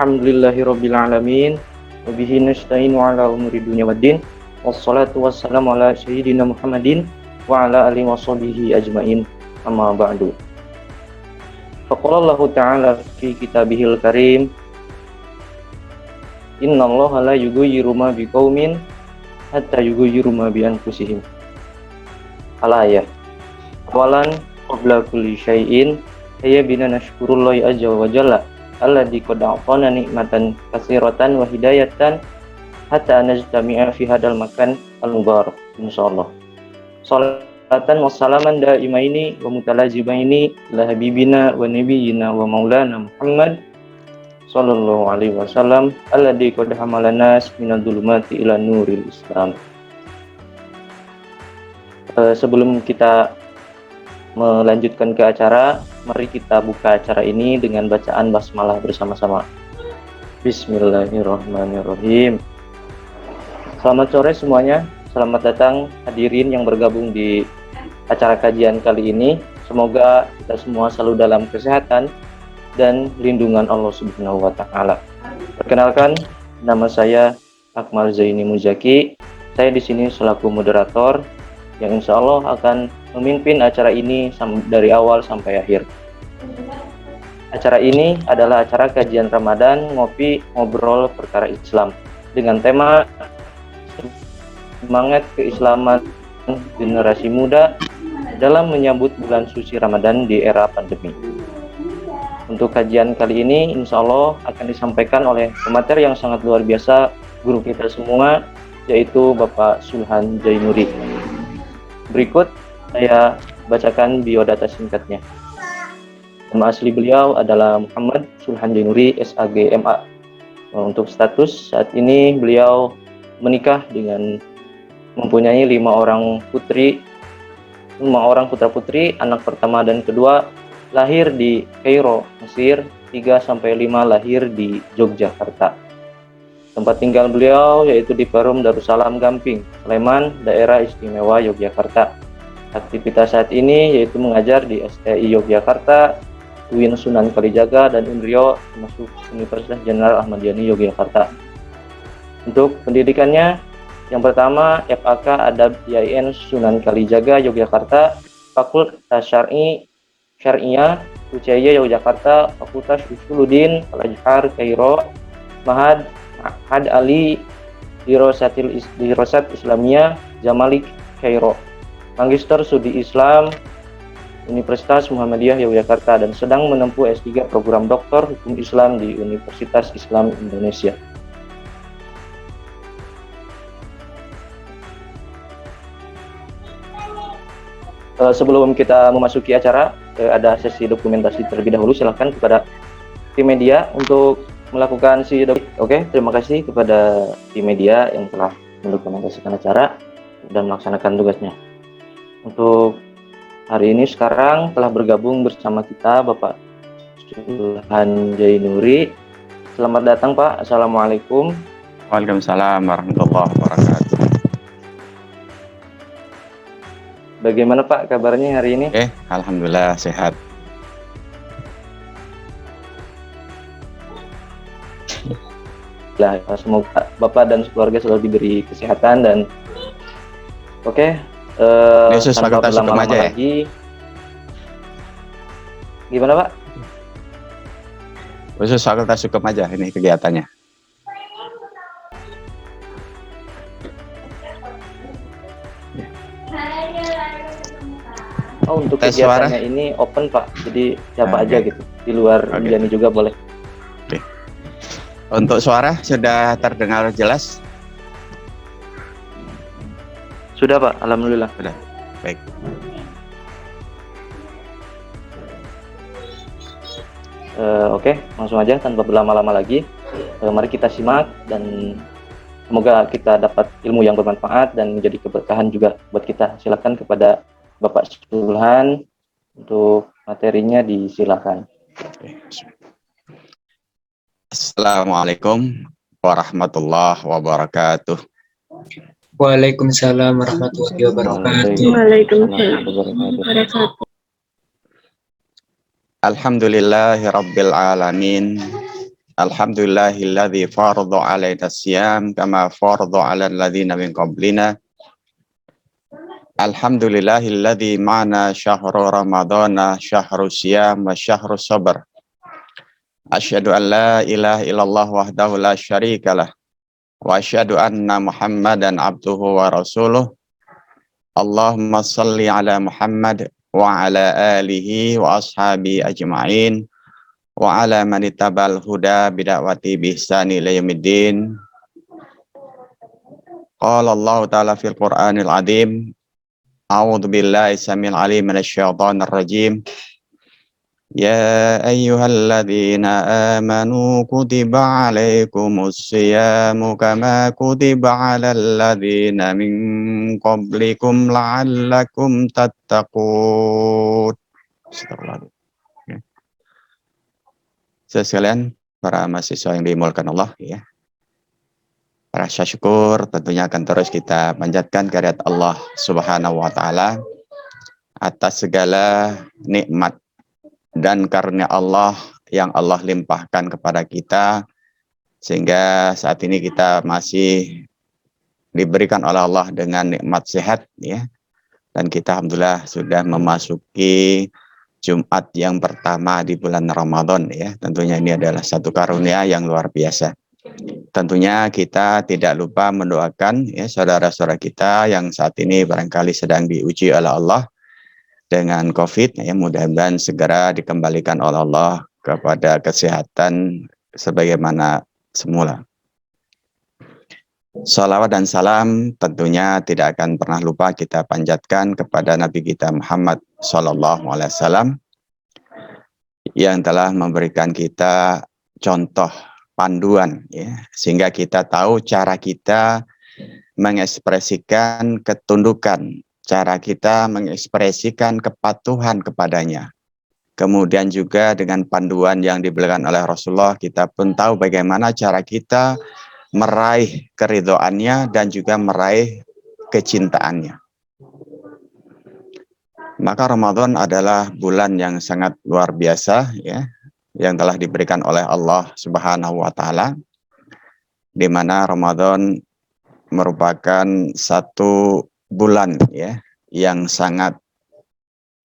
Alhamdulillahirabbil alamin. Wa bihi nasta'inu ala umuri dunya waddin. Wassalatu wassalamu ala sayyidina Muhammadin wa ala alihi washabihi ajmain. Amma ba'du. Faqala Allah Ta'ala fi kitabihil karim, innallaha la yughayyiru ma biqaumin hatta yughayyiru ma bi anfusihim. Al-ayah. Awalan qabla kulli syai'in ya bina nashkurullahi azza wa jalla alladzi qad a'tana nikmatan katsiratan wa hidayatan hatta najtami'a fi hadal makan al-mubarak insyaallah. Salatan wassalaman daimaini wa mutalazimaini la habibina wa nabiyyina wa maulana Muhammad sallallahu alaihi wasallam alladzi qad hamalana minadh dhulumati ila nuril Islam. Sebelum kita melanjutkan ke acara, mari kita buka acara ini dengan bacaan basmalah bersama-sama. Bismillahirrahmanirrahim. Selamat sore semuanya, selamat datang hadirin yang bergabung di acara kajian kali ini. Semoga kita semua selalu dalam kesehatan dan lindungan Allah Subhanahu wa Ta'ala. Perkenalkan, nama saya Akmal Zaini Muzaki. Saya di sini selaku moderator yang insya Allah akan memimpin acara ini dari awal sampai akhir. Acara ini adalah acara kajian Ramadan, ngopi, ngobrol perkara Islam dengan tema semangat keislaman generasi muda dalam menyambut bulan suci Ramadan di era pandemi. Untuk kajian kali ini insya Allah akan disampaikan oleh pemateri yang sangat luar biasa, guru kita semua, yaitu Bapak Sulhan Jainuri. Berikut saya bacakan biodata singkatnya. Nama asli beliau adalah Muhammad Sulhan Jainuri SAG MA. Untuk status saat ini beliau menikah dengan mempunyai 5 orang putra putri. Anak pertama dan kedua lahir di Kairo, Mesir. 3-5 lahir di Yogyakarta. Tempat tinggal beliau yaitu di Perum Darussalam Gamping, Sleman, Daerah Istimewa Yogyakarta. Aktivitas saat ini yaitu mengajar di STI Yogyakarta, UIN Sunan Kalijaga, dan UNRIO termasuk Universitas Jenderal Ahmad Yani Yogyakarta. Untuk pendidikannya, yang pertama FAK Adab IAIN Sunan Kalijaga Yogyakarta, Fakultas Syariah UCY Yogyakarta, Fakultas Usuluddin Al-Azhar Kairo, Mahad Ali Dirosat Islamiyah Jamalik Kairo, Magister Studi Islam Universitas Muhammadiyah Yogyakarta, dan sedang menempuh S3 program Doktor Hukum Islam di Universitas Islam Indonesia. Sebelum kita memasuki acara, ada sesi dokumentasi terlebih dahulu. Silakan kepada tim media untuk melakukan Oke, terima kasih kepada tim media yang telah mendokumentasikan acara dan melaksanakan tugasnya. Untuk hari ini sekarang telah bergabung bersama kita Bapak Sulhan Jainuri. Selamat datang Pak. Assalamualaikum. Waalaikumsalam warahmatullahi wabarakatuh. Bagaimana Pak kabarnya hari ini? Alhamdulillah sehat. Semoga Bapak dan keluarga selalu diberi kesehatan dan Yesus tanpa Fakultas Hukum aja ya? lagi. Gimana Pak? Khusus Fakultas Hukum aja ini kegiatannya. Untuk Tes kegiatannya suara ini open Pak, jadi siapa aja gitu, di luar Indiani juga boleh. Untuk suara sudah terdengar jelas? Sudah Pak, alhamdulillah. Sudah. Baik. Langsung aja tanpa berlama-lama lagi. Mari kita simak dan semoga kita dapat ilmu yang bermanfaat dan menjadi keberkahan juga buat kita. Silakan kepada Bapak Sulhan untuk materinya, disilakan. Assalamualaikum warahmatullahi wabarakatuh. Waalaikumsalam warahmatullahi wabarakatuh. Waalaikumsalam warahmatullahi wabarakatuh. Alhamdulillahi rabbil alamin. Alhamdulillahilladzi farada 'alaina siyam kama farada 'alal ladzina min qablina. Alhamdulillahilladzi ma'ana syahru ramadana syahru siyam wa syahru sabr. Asyhadu an la ilaha illallah wahdahu la syarikalah wa asyhadu anna Muhammadan abduhu wa rasuluh. Allahumma salli ala Muhammad wa ala alihi wa ashabi ajma'in wa ala man ittaba'al huda bida'wati bihsani ila yaumiddin. Qala Allah ta'ala fil Qur'anil azim. A'udzu billahi samil alim minasyaitonir rajim. Ya ayyuhalladzina amanu kutiba 'alaikumus syiyamu kama kutiba 'alal ladzina min qablikum la'allakum tattaqun. Sekalian para mahasiswa yang dimuliakan Allah, ya. Rasa syukur tentunya akan terus kita panjatkan kehadirat Allah Subhanahu wa taala atas segala nikmat dan karunia Allah yang Allah limpahkan kepada kita, sehingga saat ini kita masih diberikan oleh Allah dengan nikmat sehat, ya. Dan kita alhamdulillah sudah memasuki Jumat yang pertama di bulan Ramadan, ya. Tentunya ini adalah satu karunia yang luar biasa. Tentunya kita tidak lupa mendoakan, ya, saudara-saudara kita yang saat ini barangkali sedang diuji oleh Allah dengan COVID, ya, mudah-mudahan segera dikembalikan oleh Allah kepada kesehatan sebagaimana semula. Salawat dan salam tentunya tidak akan pernah lupa kita panjatkan kepada Nabi kita Muhammad SAW yang telah memberikan kita contoh panduan, ya, sehingga kita tahu cara kita mengekspresikan ketundukan, cara kita mengekspresikan kepatuhan kepadanya. Kemudian juga dengan panduan yang diberikan oleh Rasulullah, kita pun tahu bagaimana cara kita meraih keridhoannya dan juga meraih kecintaannya. Maka Ramadan adalah bulan yang sangat luar biasa, ya, yang telah diberikan oleh Allah Subhanahu wa taala, di mana Ramadan merupakan satu bulan, ya, yang sangat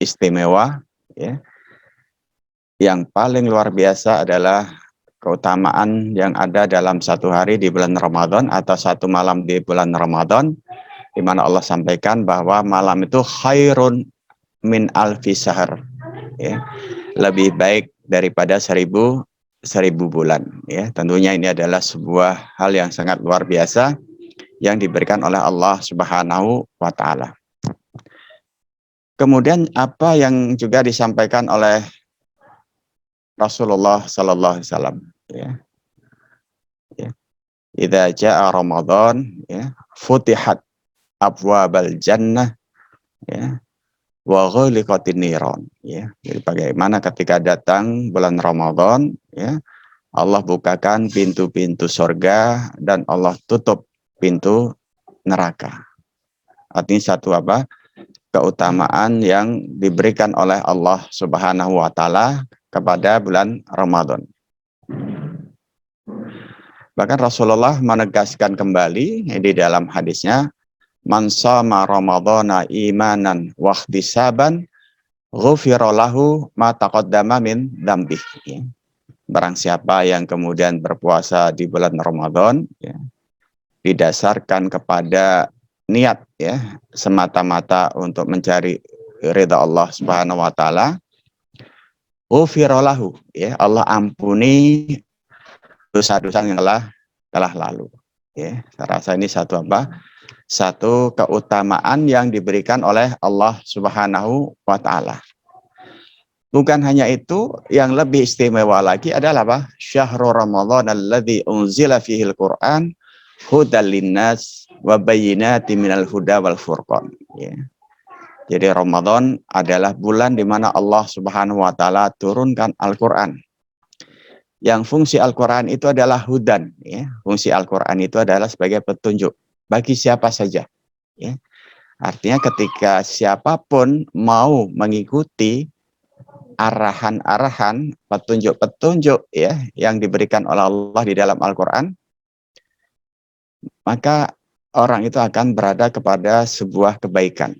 istimewa, ya. Yang paling luar biasa adalah keutamaan yang ada dalam satu hari di bulan Ramadan atau satu malam di bulan Ramadan, di mana Allah sampaikan bahwa malam itu khairun min alfi syahr, ya, lebih baik daripada seribu bulan, ya. Tentunya ini adalah sebuah hal yang sangat luar biasa yang diberikan oleh Allah Subhanahu wa taala. Kemudian apa yang juga disampaikan oleh Rasulullah sallallahu alaihi wasallam, ya. Ya. Idza jaa Ramadan, ya, futihat abwabal jannah, ya, wa ghaliqatin niran, ya. Jadi bagaimana ketika datang bulan Ramadan, ya, Allah bukakan pintu-pintu surga dan Allah tutup pintu neraka. Artinya satu apa? Keutamaan yang diberikan oleh Allah Subhanahu wa taala kepada bulan Ramadan. Bahkan Rasulullah menegaskan kembali di dalam hadisnya, man shama ramadhana imanan wa ihtisaban ghufira lahu ma taqaddama min dzambih, ya. Barang siapa yang kemudian berpuasa di bulan Ramadan, ya, didasarkan kepada niat, ya, semata-mata untuk mencari ridha Allah Subhanahu wa taala, ghufira lahu, ya, Allah ampuni dosa-dosa yang telah lalu, ya. Saya rasa ini satu apa? Satu keutamaan yang diberikan oleh Allah Subhanahu wa taala. Bukan hanya itu, yang lebih istimewa lagi adalah apa? Syahrul Ramadan alladzi unzila fihil Qur'an hudal linnas wa bayyinatin minal huda wal furqan, ya. Jadi Ramadan adalah bulan di mana Allah Subhanahu wa taala turunkan Al-Qur'an. Yang fungsi Al-Qur'an itu adalah hudan, ya. Fungsi Al-Qur'an itu adalah sebagai petunjuk bagi siapa saja, ya. Artinya ketika siapapun mau mengikuti arahan-arahan, petunjuk-petunjuk ya yang diberikan oleh Allah di dalam Al-Qur'an, maka orang itu akan berada kepada sebuah kebaikan.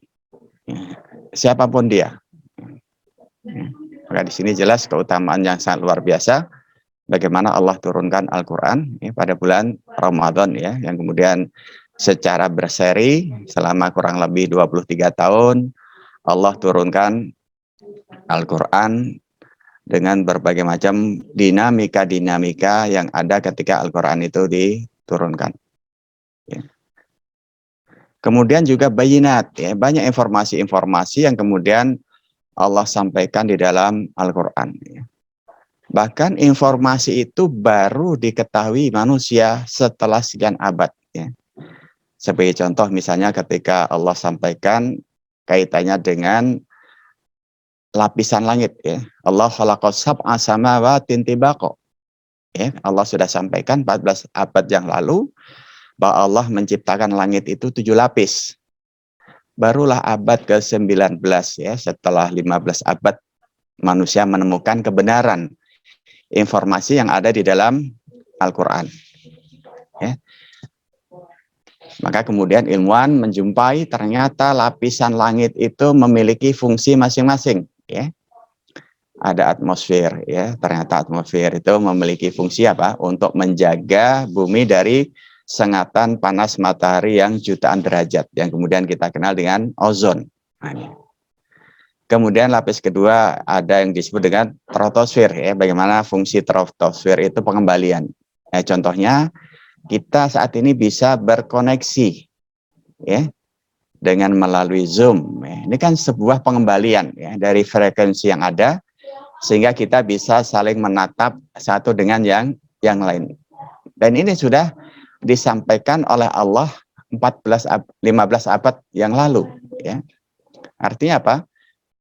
Siapapun dia. Maka di sini jelas keutamaan yang sangat luar biasa bagaimana Allah turunkan Al-Qur'an ya, pada bulan Ramadan ya, yang kemudian secara berseri selama kurang lebih 23 tahun Allah turunkan Al-Qur'an dengan berbagai macam dinamika-dinamika yang ada ketika Al-Qur'an itu diturunkan. Ya. Kemudian juga bayinat ya, banyak informasi-informasi yang kemudian Allah sampaikan di dalam Al-Qur'an ya. Bahkan informasi itu baru diketahui manusia setelah sekian abad ya. Sebagai contoh misalnya ketika Allah sampaikan kaitannya dengan lapisan langit ya. Allah khalaqas sab'a samawatin tibaqa. Ya, Allah sudah sampaikan 14 abad yang lalu bahwa Allah menciptakan langit itu 7 lapis. Barulah abad ke-19 ya, setelah 15 abad manusia menemukan kebenaran informasi yang ada di dalam Al-Qur'an. Ya. Maka kemudian ilmuwan menjumpai ternyata lapisan langit itu memiliki fungsi masing-masing ya. Ada atmosfer ya, ternyata atmosfer itu memiliki fungsi apa? Untuk menjaga bumi dari sengatan panas matahari yang jutaan derajat yang kemudian kita kenal dengan ozon. Nah, ini. Kemudian lapis kedua ada yang disebut dengan troposfer ya, bagaimana fungsi troposfer itu pengembalian. Contohnya kita saat ini bisa berkoneksi ya dengan melalui Zoom. Ya. Ini kan sebuah pengembalian ya dari frekuensi yang ada sehingga kita bisa saling menatap satu dengan yang lain. Dan ini sudah disampaikan oleh Allah 15 abad yang lalu ya. Artinya apa?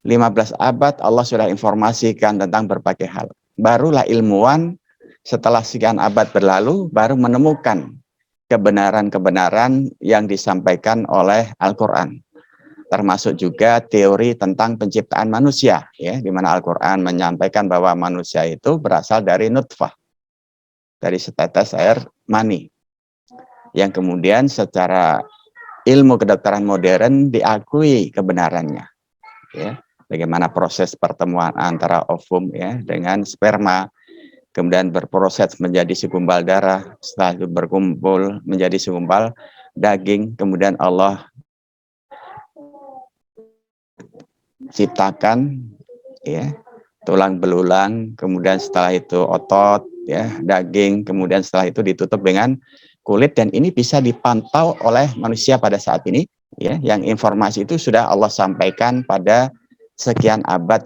15 abad Allah sudah informasikan tentang berbagai hal. Barulah ilmuwan setelah sekian abad berlalu baru menemukan kebenaran-kebenaran yang disampaikan oleh Al-Qur'an. Termasuk juga teori tentang penciptaan manusia ya, di mana Al-Qur'an menyampaikan bahwa manusia itu berasal dari nutfah, dari setetes air mani. Yang kemudian secara ilmu kedokteran modern diakui kebenarannya. Ya, bagaimana proses pertemuan antara ovum ya dengan sperma, kemudian berproses menjadi segumpal darah, setelah itu berkumpul menjadi segumpal daging, kemudian Allah ciptakan ya tulang belulang, kemudian setelah itu otot ya, daging, kemudian setelah itu ditutup dengan kulit, dan ini bisa dipantau oleh manusia pada saat ini ya, yang informasi itu sudah Allah sampaikan pada sekian abad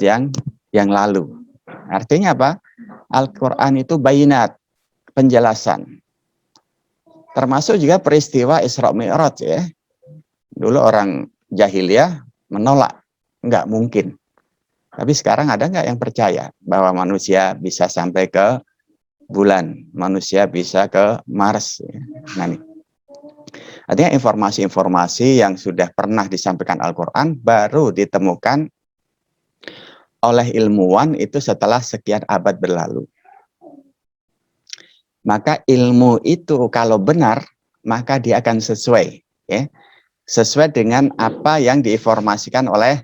yang lalu. Artinya apa? Al-Qur'an itu bayinat, penjelasan. Termasuk juga peristiwa Isra Mi'raj ya. Dulu orang jahiliyah menolak, enggak mungkin. Tapi sekarang ada nggak yang percaya bahwa manusia bisa sampai ke bulan, manusia bisa ke Mars? Nah, ini. Artinya informasi-informasi yang sudah pernah disampaikan Al-Qur'an baru ditemukan oleh ilmuwan itu setelah sekian abad berlalu. Maka ilmu itu kalau benar, maka dia akan sesuai ya. Sesuai dengan apa yang diinformasikan oleh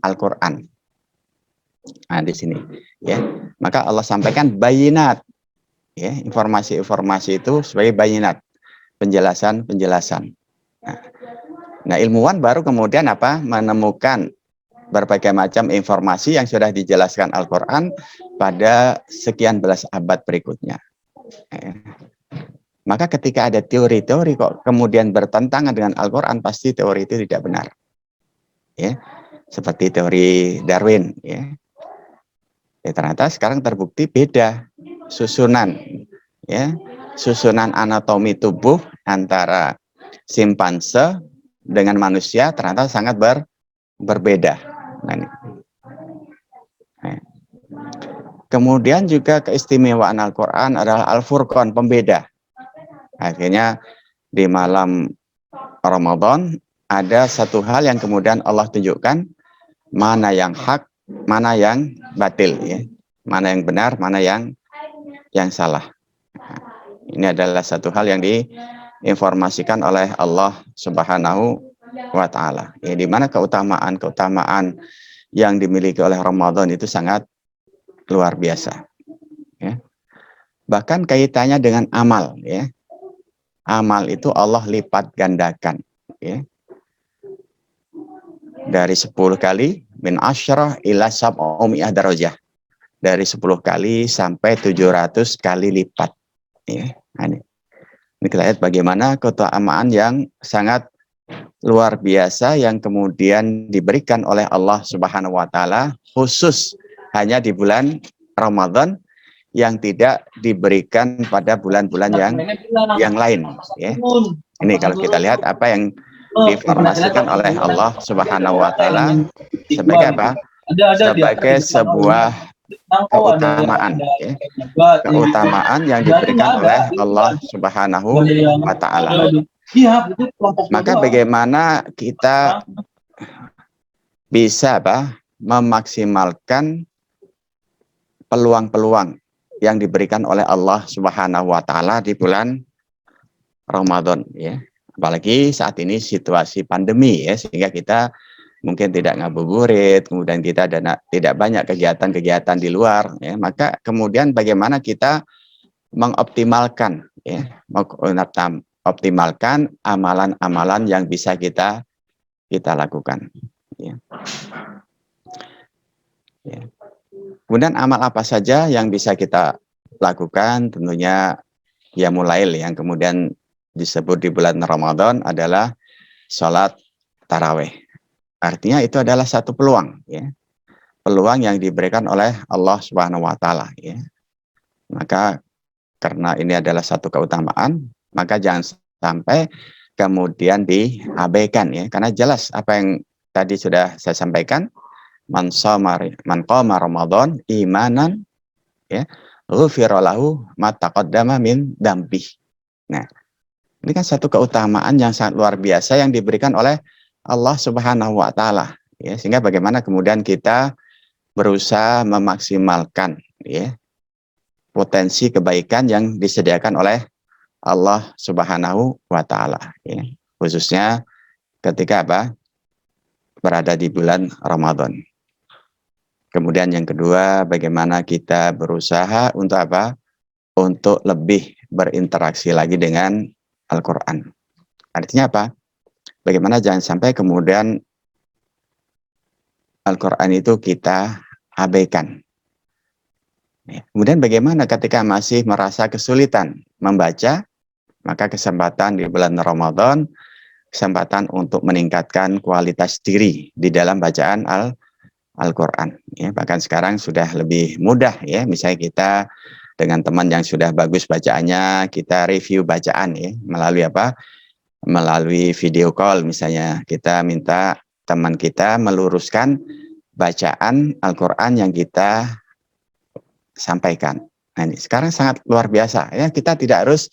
Al-Qur'an. Nah, di sini ya. Maka Allah sampaikan bayinat. Ya, informasi-informasi itu sebagai bayinat, penjelasan-penjelasan. Nah, ilmuwan baru kemudian apa? Menemukan berbagai macam informasi yang sudah dijelaskan Al-Qur'an pada sekian belas abad berikutnya. Maka ketika ada teori-teori kok kemudian bertentangan dengan Al-Qur'an, pasti teori itu tidak benar. Ya. Seperti teori Darwin ya. Ternyata sekarang terbukti beda susunan ya, susunan anatomi tubuh antara simpanse dengan manusia ternyata sangat berbeda. Nah, ini. Kemudian juga keistimewaan Al-Qur'an adalah Al-Furqan, pembeda. Akhirnya di malam Ramadan ada satu hal yang kemudian Allah tunjukkan mana yang hak, mana yang batil ya. Mana yang benar, mana yang salah. Nah, ini adalah satu hal yang diinformasikan oleh Allah Subhanahu wa taala. Ya, di mana keutamaan yang dimiliki oleh Ramadan itu sangat luar biasa. Ya. Bahkan kaitannya dengan amal ya. Amal itu Allah lipat gandakan ya. Dari 10 kali min asyrah ila sab'umi'ah darajah. Dari 10 kali sampai 700 kali lipat. Ya. Nah, ini kita lihat bagaimana keutamaan yang sangat luar biasa yang kemudian diberikan oleh Allah Subhanahu wa taala khusus hanya di bulan Ramadan yang tidak diberikan pada bulan-bulan yang lain ya. Ini kalau kita lihat apa yang diinformasikan oleh Allah Subhanahu wa taala sebagai apa? Sebagai sebuah keutamaan ya. Keutamaan yang diberikan oleh Allah Subhanahu wa taala. Maka bagaimana kita bisa apa? Memaksimalkan peluang-peluang yang diberikan oleh Allah Subhanahu wa taala di bulan Ramadan ya. Apalagi saat ini situasi pandemi ya, sehingga kita mungkin tidak ngabuburit, kemudian kita tidak banyak kegiatan-kegiatan di luar ya. Maka kemudian bagaimana kita mengoptimalkan ya, optimalkan amalan-amalan yang bisa kita lakukan ya. Ya. Kemudian amal apa saja yang bisa kita lakukan? Tentunya ya mulai yang kemudian disebut di bulan Ramadan adalah sholat taraweh. Artinya itu adalah satu peluang ya. Peluang yang diberikan oleh Allah Subhanahu wa taala ya. Maka karena ini adalah satu keutamaan, maka jangan sampai kemudian diabaikan ya. Karena jelas apa yang tadi sudah saya sampaikan, man qama Ramadan imanan ya, ghufira lahu ma taqaddama min dzambi. Nah, ini kan satu keutamaan yang sangat luar biasa yang diberikan oleh Allah Subhanahu wa taala ya. Sehingga bagaimana kemudian kita berusaha memaksimalkan ya potensi kebaikan yang disediakan oleh Allah Subhanahu wa taala ya. Khususnya ketika apa? Berada di bulan Ramadan. Kemudian yang kedua, bagaimana kita berusaha untuk apa? Untuk lebih berinteraksi lagi dengan Al-Qur'an. Artinya apa? Bagaimana jangan sampai kemudian Al-Qur'an itu kita abaikan. Kemudian bagaimana ketika masih merasa kesulitan membaca, maka kesempatan di bulan Ramadan, kesempatan untuk meningkatkan kualitas diri di dalam bacaan Al-Qur'an. Ya, bahkan sekarang sudah lebih mudah ya, misalnya kita dengan teman yang sudah bagus bacaannya, kita review bacaan ya, melalui apa? Melalui video call misalnya, kita minta teman kita meluruskan bacaan Al-Qur'an yang kita sampaikan. Nah, ini sekarang sangat luar biasa ya, kita tidak harus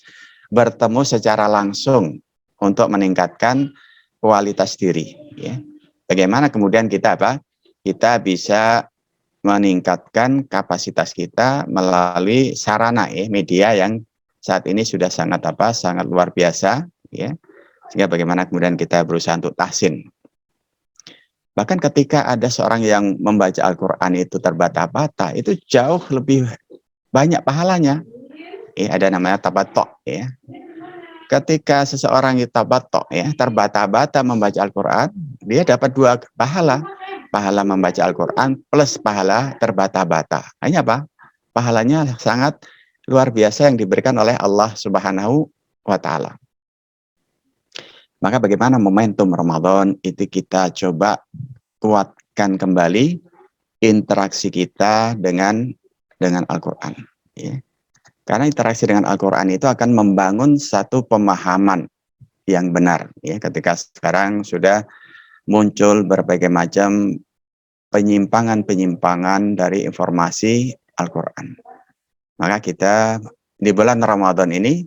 bertemu secara langsung untuk meningkatkan kualitas diri ya. Bagaimana kemudian kita apa? Kita bisa meningkatkan kapasitas kita melalui sarana ya, media yang saat ini sudah sangat apa? Sangat luar biasa ya. Sehingga bagaimana kemudian kita berusaha untuk tahsin. Bahkan ketika ada seorang yang membaca Al-Qur'an itu terbata-bata, itu jauh lebih banyak pahalanya. Ada namanya tabatok ya. Ketika seseorang itu tabatok ya, terbata-bata membaca Al-Qur'an, dia dapat 2 pahala. Pahala membaca Al-Qur'an plus pahala terbata-bata. Hanya apa? Pahalanya sangat luar biasa yang diberikan oleh Allah Subhanahu wa taala. Maka bagaimana momentum Ramadan itu kita coba kuatkan kembali interaksi kita dengan Al-Qur'an ya. Karena interaksi dengan Al-Qur'an itu akan membangun satu pemahaman yang benar ya. Ketika sekarang sudah muncul berbagai macam penyimpangan-penyimpangan dari informasi Al-Qur'an. Maka kita di bulan Ramadan ini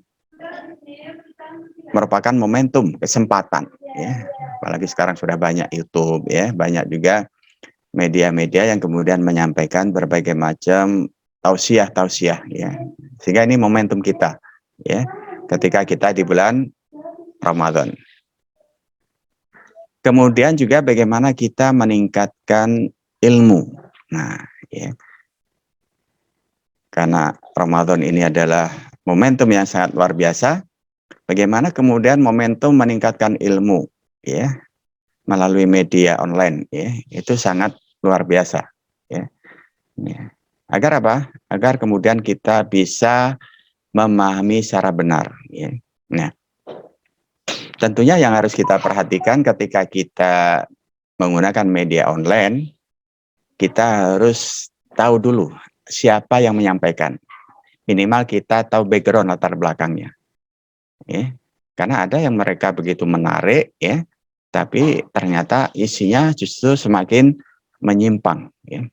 merupakan momentum, kesempatan ya. Apalagi sekarang sudah banyak YouTube ya, banyak juga media-media yang kemudian menyampaikan berbagai macam tausiah-tausiah ya. Sehingga ini momentum kita ya ketika kita di bulan Ramadan. Kemudian juga bagaimana kita meningkatkan ilmu. Nah, ya. Karena Ramadan ini adalah momentum yang sangat luar biasa. Bagaimana kemudian momentum meningkatkan ilmu ya melalui media online ya, itu sangat luar biasa ya. Ya. Agar apa? Agar kemudian kita bisa memahami secara benar ya. Nah, tentunya yang harus kita perhatikan ketika kita menggunakan media online, kita harus tahu dulu siapa yang menyampaikan. Minimal kita tahu background latar belakangnya. Ya. Karena ada yang mereka begitu menarik ya, tapi ternyata isinya justru semakin menyimpang ya.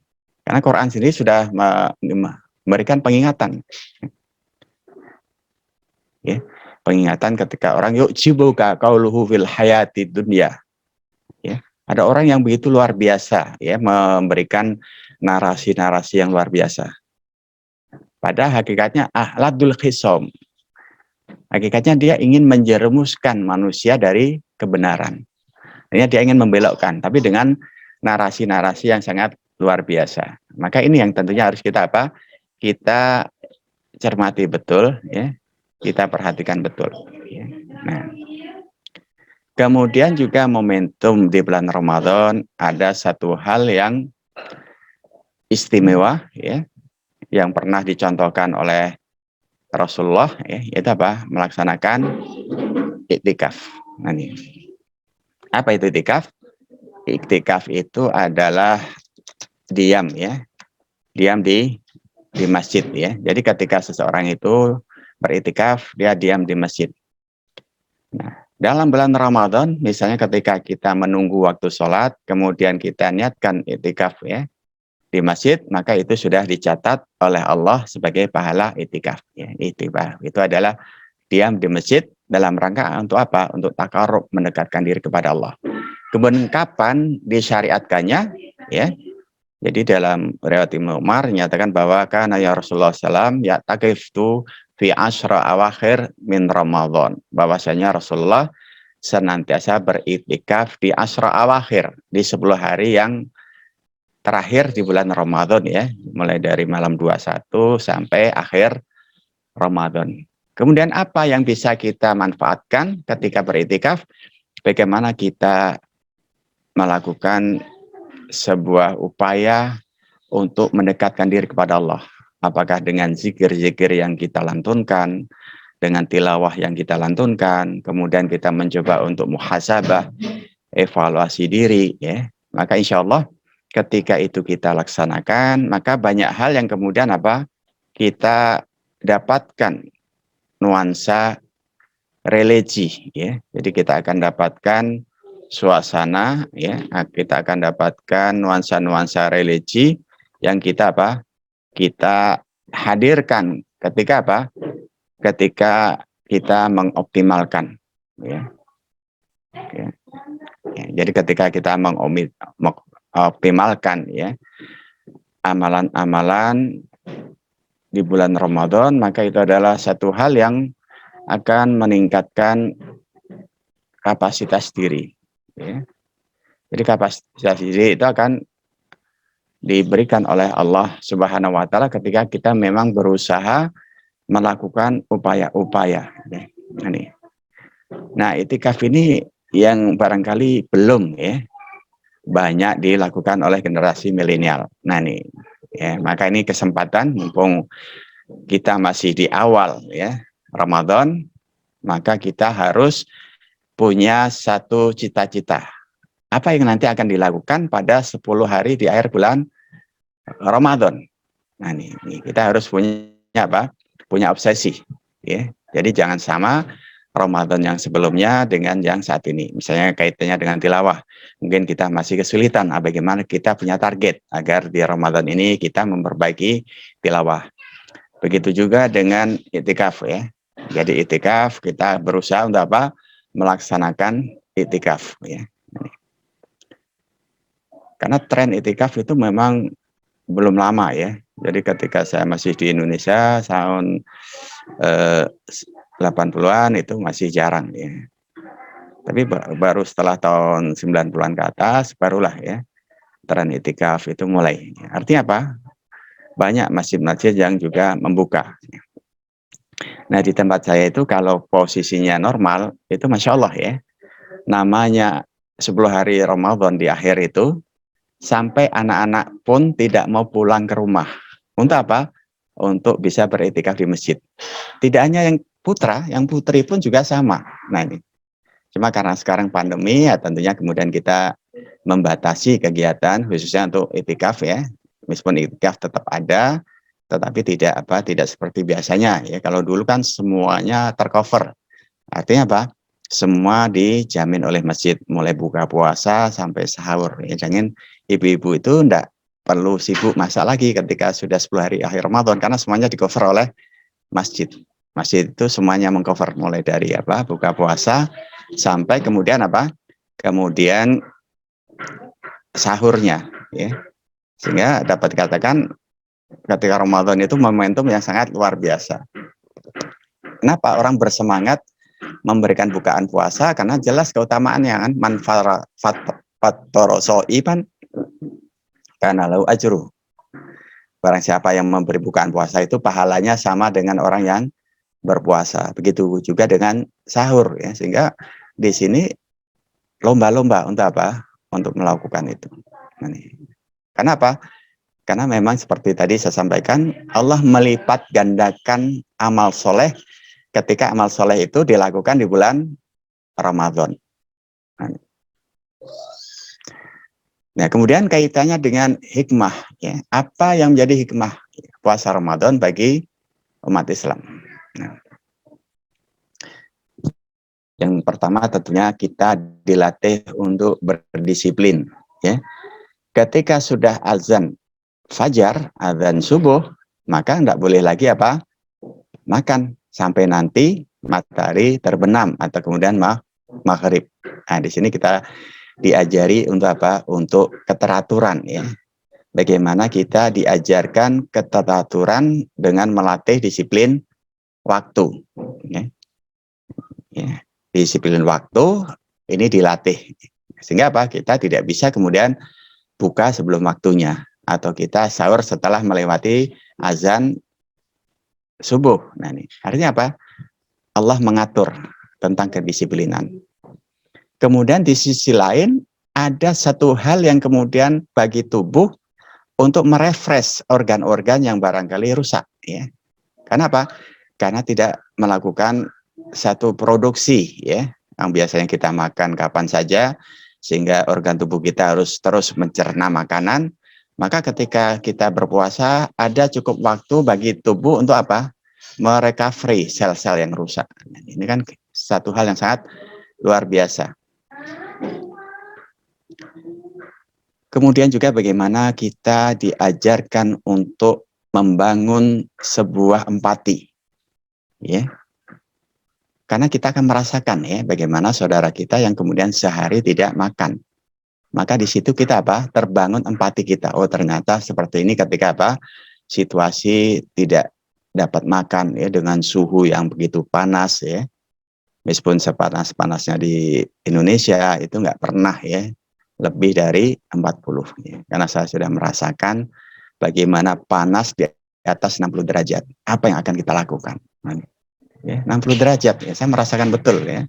Karena Quran sendiri sudah memberikan pengingatan. Ya. Pengingatan ketika orang yuk cibuka qauluhu fil hayati dunya. Ya. Ada orang yang begitu luar biasa ya memberikan narasi-narasi yang luar biasa. Pada hakikatnya ahladul khisom. Hakikatnya dia ingin menjerumuskan manusia dari kebenaran. Dia ingin membelokkan, tapi dengan narasi-narasi yang sangat luar biasa. Maka ini yang tentunya harus kita apa? Kita cermati betul, ya. Kita perhatikan betul. Ya. Nah, kemudian juga momentum di bulan Ramadan ada satu hal yang istimewa, ya, yang pernah dicontohkan oleh Rasulullah, ya, yaitu apa? Melaksanakan iktikaf. Nah, ini. Apa itu iktikaf? Iktikaf itu adalah diam ya, diam di masjid ya. Jadi ketika seseorang itu beriktikaf, dia diam di masjid. Nah, dalam bulan Ramadan, misalnya ketika kita menunggu waktu sholat, kemudian kita niatkan iktikaf ya di masjid, maka itu sudah dicatat oleh Allah sebagai pahala iktikaf. Ya, iktikaf itu adalah diam di masjid dalam rangka untuk apa? Untuk takarrub, mendekatkan diri kepada Allah. Kemudian kapan disyariatkannya? Ya, jadi dalam riwayat Ibnu Umar menyatakan bahwa kana ya Rasulullah SAW ya taqiftu fi asyra awakhir min Ramadan. Bahwasanya Rasulullah senantiasa beriktikaf di asyra awakhir, di 10 hari yang terakhir di bulan Ramadan ya, mulai dari malam 21 sampai akhir Ramadan. Kemudian apa yang bisa kita manfaatkan ketika beriktikaf? Bagaimana kita melakukan sebuah upaya untuk mendekatkan diri kepada Allah. Apakah dengan zikir-zikir yang kita lantunkan, dengan tilawah yang kita lantunkan, kemudian kita mencoba untuk muhasabah, evaluasi diri, ya. Maka insya Allah ketika itu kita laksanakan, maka banyak hal yang kemudian apa? Kita dapatkan nuansa religi, ya. Jadi kita akan dapatkan suasana ya, kita akan dapatkan nuansa-nuansa religi yang kita apa? Kita hadirkan ketika apa? Ketika kita mengoptimalkan ya. Ya. Ya, jadi ketika kita mengoptimalkan ya amalan-amalan di bulan Ramadan, maka itu adalah satu hal yang akan meningkatkan kapasitas diri. Ya. Jadi kapasitas diri itu akan diberikan oleh Allah Subhanahu wa taala ketika kita memang berusaha melakukan upaya-upaya. Nah, iktikaf ini yang barangkali belum ya banyak dilakukan oleh generasi milenial. Nah, nih ya, maka ini kesempatan mumpung kita masih di awal ya Ramadan, maka kita harus punya satu cita-cita. Apa yang nanti akan dilakukan pada 10 hari di akhir bulan Ramadan. Nah, ini kita harus punya apa? Punya obsesi. Ya. Jadi jangan sama Ramadan yang sebelumnya dengan yang saat ini. Misalnya kaitannya dengan tilawah. Mungkin kita masih kesulitan. Bagaimana kita punya target agar di Ramadan ini kita memperbaiki tilawah. Begitu juga dengan iktikaf ya. Jadi iktikaf kita berusaha untuk apa? Melaksanakan iktikaf ya. Karena tren itikaf itu memang belum lama ya. Jadi ketika saya masih di Indonesia tahun 80-an itu masih jarang ya. Tapi baru setelah tahun 90-an ke atas barulah ya tren itikaf itu mulai. Artinya apa? Banyak masjid-masjid yang juga membuka. Nah di tempat saya itu kalau posisinya normal itu Masya Allah ya. Namanya 10 hari Ramadan di akhir itu sampai anak-anak pun tidak mau pulang ke rumah. Untuk apa? Untuk bisa beritikaf di masjid. Tidak hanya yang putra, yang putri pun juga sama. Nah ini. Cuma karena sekarang pandemi ya tentunya kemudian kita membatasi kegiatan khususnya untuk itikaf ya. Meskipun itikaf tetap ada, tetapi tidak seperti biasanya ya. Kalau dulu kan semuanya tercover. Artinya apa? Semua dijamin oleh masjid, mulai buka puasa sampai sahur. Ya, jangan ibu-ibu itu enggak perlu sibuk masak lagi ketika sudah 10 hari akhir Ramadan karena semuanya di-cover oleh masjid. Masjid itu semuanya mengcover mulai dari apa? Buka puasa sampai kemudian apa? Kemudian sahurnya ya. Sehingga dapat dikatakan ketika Ramadan itu momentum yang sangat luar biasa. Kenapa orang bersemangat memberikan bukaan puasa? Karena jelas keutamaannya kan fattorosoiban karena lau ajru. Barang siapa yang memberi bukaan puasa itu pahalanya sama dengan orang yang berpuasa. Begitu juga dengan sahur ya. Sehingga di sini lomba-lomba untuk apa? Untuk melakukan itu. Kenapa? Karena memang seperti tadi saya sampaikan, Allah melipat gandakan amal soleh ketika amal soleh itu dilakukan di bulan Ramadan. Nah, kemudian kaitannya dengan hikmah. Ya. Apa yang menjadi hikmah puasa Ramadan bagi umat Islam? Nah, yang pertama tentunya kita dilatih untuk berdisiplin. Ya. Ketika sudah azan fajar, azan subuh, maka tidak boleh lagi apa? Makan sampai nanti matahari terbenam atau kemudian maghrib. Nah, di sini kita diajari untuk apa? Untuk keteraturan ya. Bagaimana kita diajarkan keteraturan dengan melatih disiplin waktu. Ya. Ya. Disiplin waktu ini dilatih. Sehingga apa? Kita tidak bisa kemudian buka sebelum waktunya atau kita sahur setelah melewati azan subuh. Nah, ini artinya apa? Allah mengatur tentang kedisiplinan. Kemudian di sisi lain ada satu hal yang kemudian bagi tubuh untuk merefresh organ-organ yang barangkali rusak. Ya. Kenapa? Karena tidak melakukan satu produksi ya, yang biasanya kita makan kapan saja sehingga organ tubuh kita harus terus mencerna makanan. Maka ketika kita berpuasa ada cukup waktu bagi tubuh untuk apa? Merecovery sel-sel yang rusak. Ini kan satu hal yang sangat luar biasa. Kemudian juga bagaimana kita diajarkan untuk membangun sebuah empati. Ya. Karena kita akan merasakan ya bagaimana saudara kita yang kemudian sehari tidak makan. Maka di situ kita apa? Terbangun empati kita. Oh, ternyata seperti ini ketika apa? Situasi tidak dapat makan ya dengan suhu yang begitu panas ya. Meskipun sepanas-panasnya di Indonesia itu nggak pernah ya lebih dari 40 ya. Karena saya sudah merasakan bagaimana panas di atas 60 derajat. Apa yang akan kita lakukan? Ya, 60 derajat ya. Saya merasakan betul ya.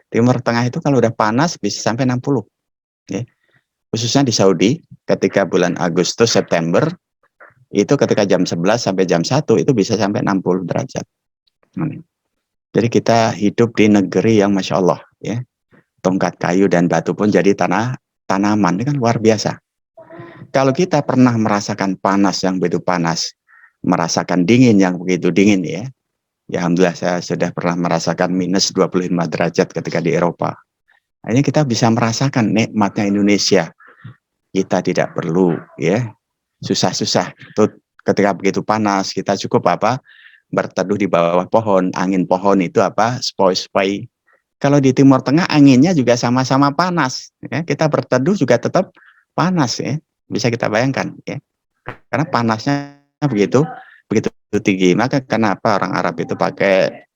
Timur Tengah itu kalau udah panas bisa sampai 60 ya. Khususnya di Saudi ketika bulan Agustus September itu ketika jam 11 sampai jam 1 itu bisa sampai 60 derajat. Jadi kita hidup di negeri yang Masya Allah ya. Tongkat kayu dan batu pun jadi tanaman, ini kan luar biasa. Kalau kita pernah merasakan panas yang begitu panas, merasakan dingin yang begitu dingin ya. Ya alhamdulillah saya sudah pernah merasakan minus 25 derajat ketika di Eropa. Akhirnya kita bisa merasakan nikmatnya Indonesia. Kita tidak perlu ya susah-susah. Ketika begitu panas kita cukup apa? Berteduh di bawah pohon, angin pohon itu apa? Sepoi-sepoi. Kalau di Timur Tengah anginnya juga sama-sama panas. Ya, kita berteduh juga tetap panas ya, bisa kita bayangkan ya, karena panasnya begitu begitu tinggi. Maka kenapa orang Arab itu pakai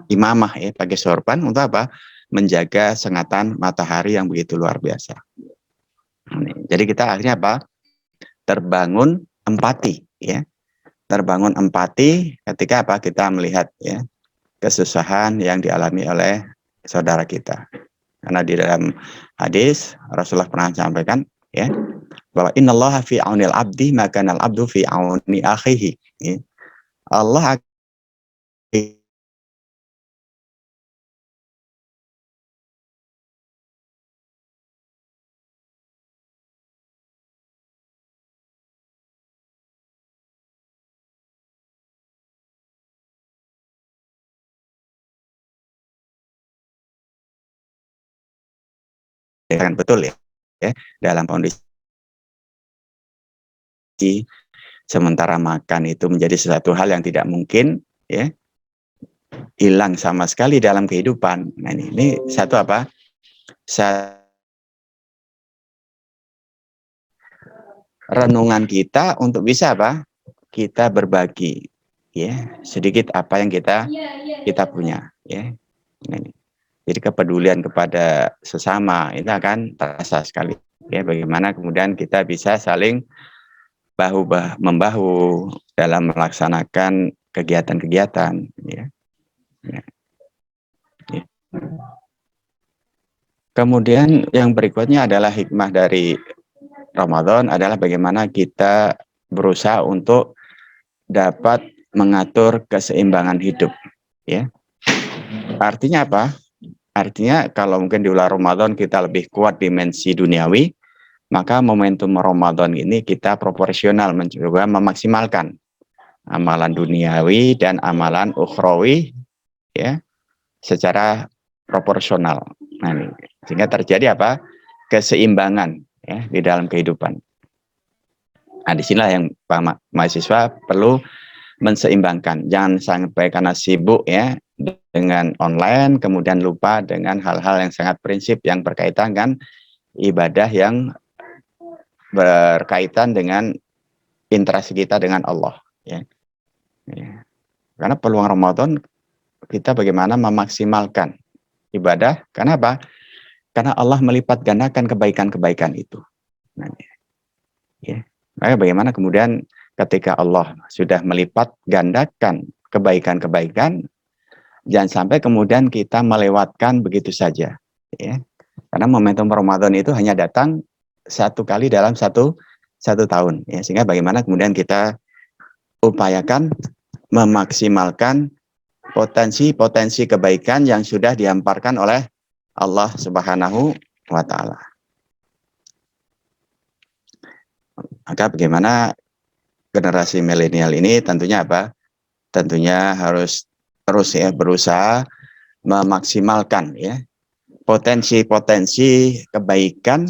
imamah ya, pakai sorban untuk apa? Menjaga sengatan matahari yang begitu luar biasa. Jadi kita akhirnya apa? Terbangun empati ya, terbangun empati ketika apa? Kita melihat ya kesusahan yang dialami oleh saudara kita. Karena di dalam hadis Rasulullah pernah sampaikan ya, bahwa innallaha fi aunil abdi maka al abdu fi auni akhihi ya. Allah akan betul ya, dalam kondisi sementara makan itu menjadi sesuatu hal yang tidak mungkin ya, hilang sama sekali dalam kehidupan. Nah ini satu apa? Renungan kita untuk bisa apa? Kita berbagi ya, sedikit apa yang kita punya ya. Nah, ini. Jadi kepedulian kepada sesama itu akan terasa sekali ya, bagaimana kemudian kita bisa saling membahu dalam melaksanakan kegiatan-kegiatan ya. Ya. Ya. Kemudian yang berikutnya adalah hikmah dari Ramadan adalah bagaimana kita berusaha untuk dapat mengatur keseimbangan hidup ya. Artinya apa? Artinya kalau mungkin di bulan Ramadan kita lebih kuat dimensi duniawi, maka momentum Ramadan ini kita proporsional mencoba memaksimalkan amalan duniawi dan amalan ukhrawi ya secara proporsional. Nah, ini. Sehingga terjadi apa? Keseimbangan ya di dalam kehidupan. Nah, disinilah yang Pak mahasiswa perlu menseimbangkan. Jangan sampai karena sibuk ya dengan online, kemudian lupa dengan hal-hal yang sangat prinsip yang berkaitan dengan ibadah yang berkaitan dengan interaksi kita dengan Allah. Ya. Ya. Karena peluang Ramadan kita bagaimana memaksimalkan ibadah. Karena apa? Karena Allah melipat gandakan kebaikan-kebaikan itu. Nah, ya. Maka bagaimana kemudian ketika Allah sudah melipat gandakan kebaikan-kebaikan, jangan sampai kemudian kita melewatkan begitu saja. Ya. Karena momentum Ramadan itu hanya datang satu kali dalam satu tahun. Ya. Sehingga bagaimana kemudian kita upayakan memaksimalkan potensi-potensi kebaikan yang sudah dihamparkan oleh Allah Subhanahu wa Ta'ala. Maka bagaimana generasi milenial ini tentunya apa? Tentunya harus terus ya berusaha memaksimalkan ya potensi-potensi kebaikan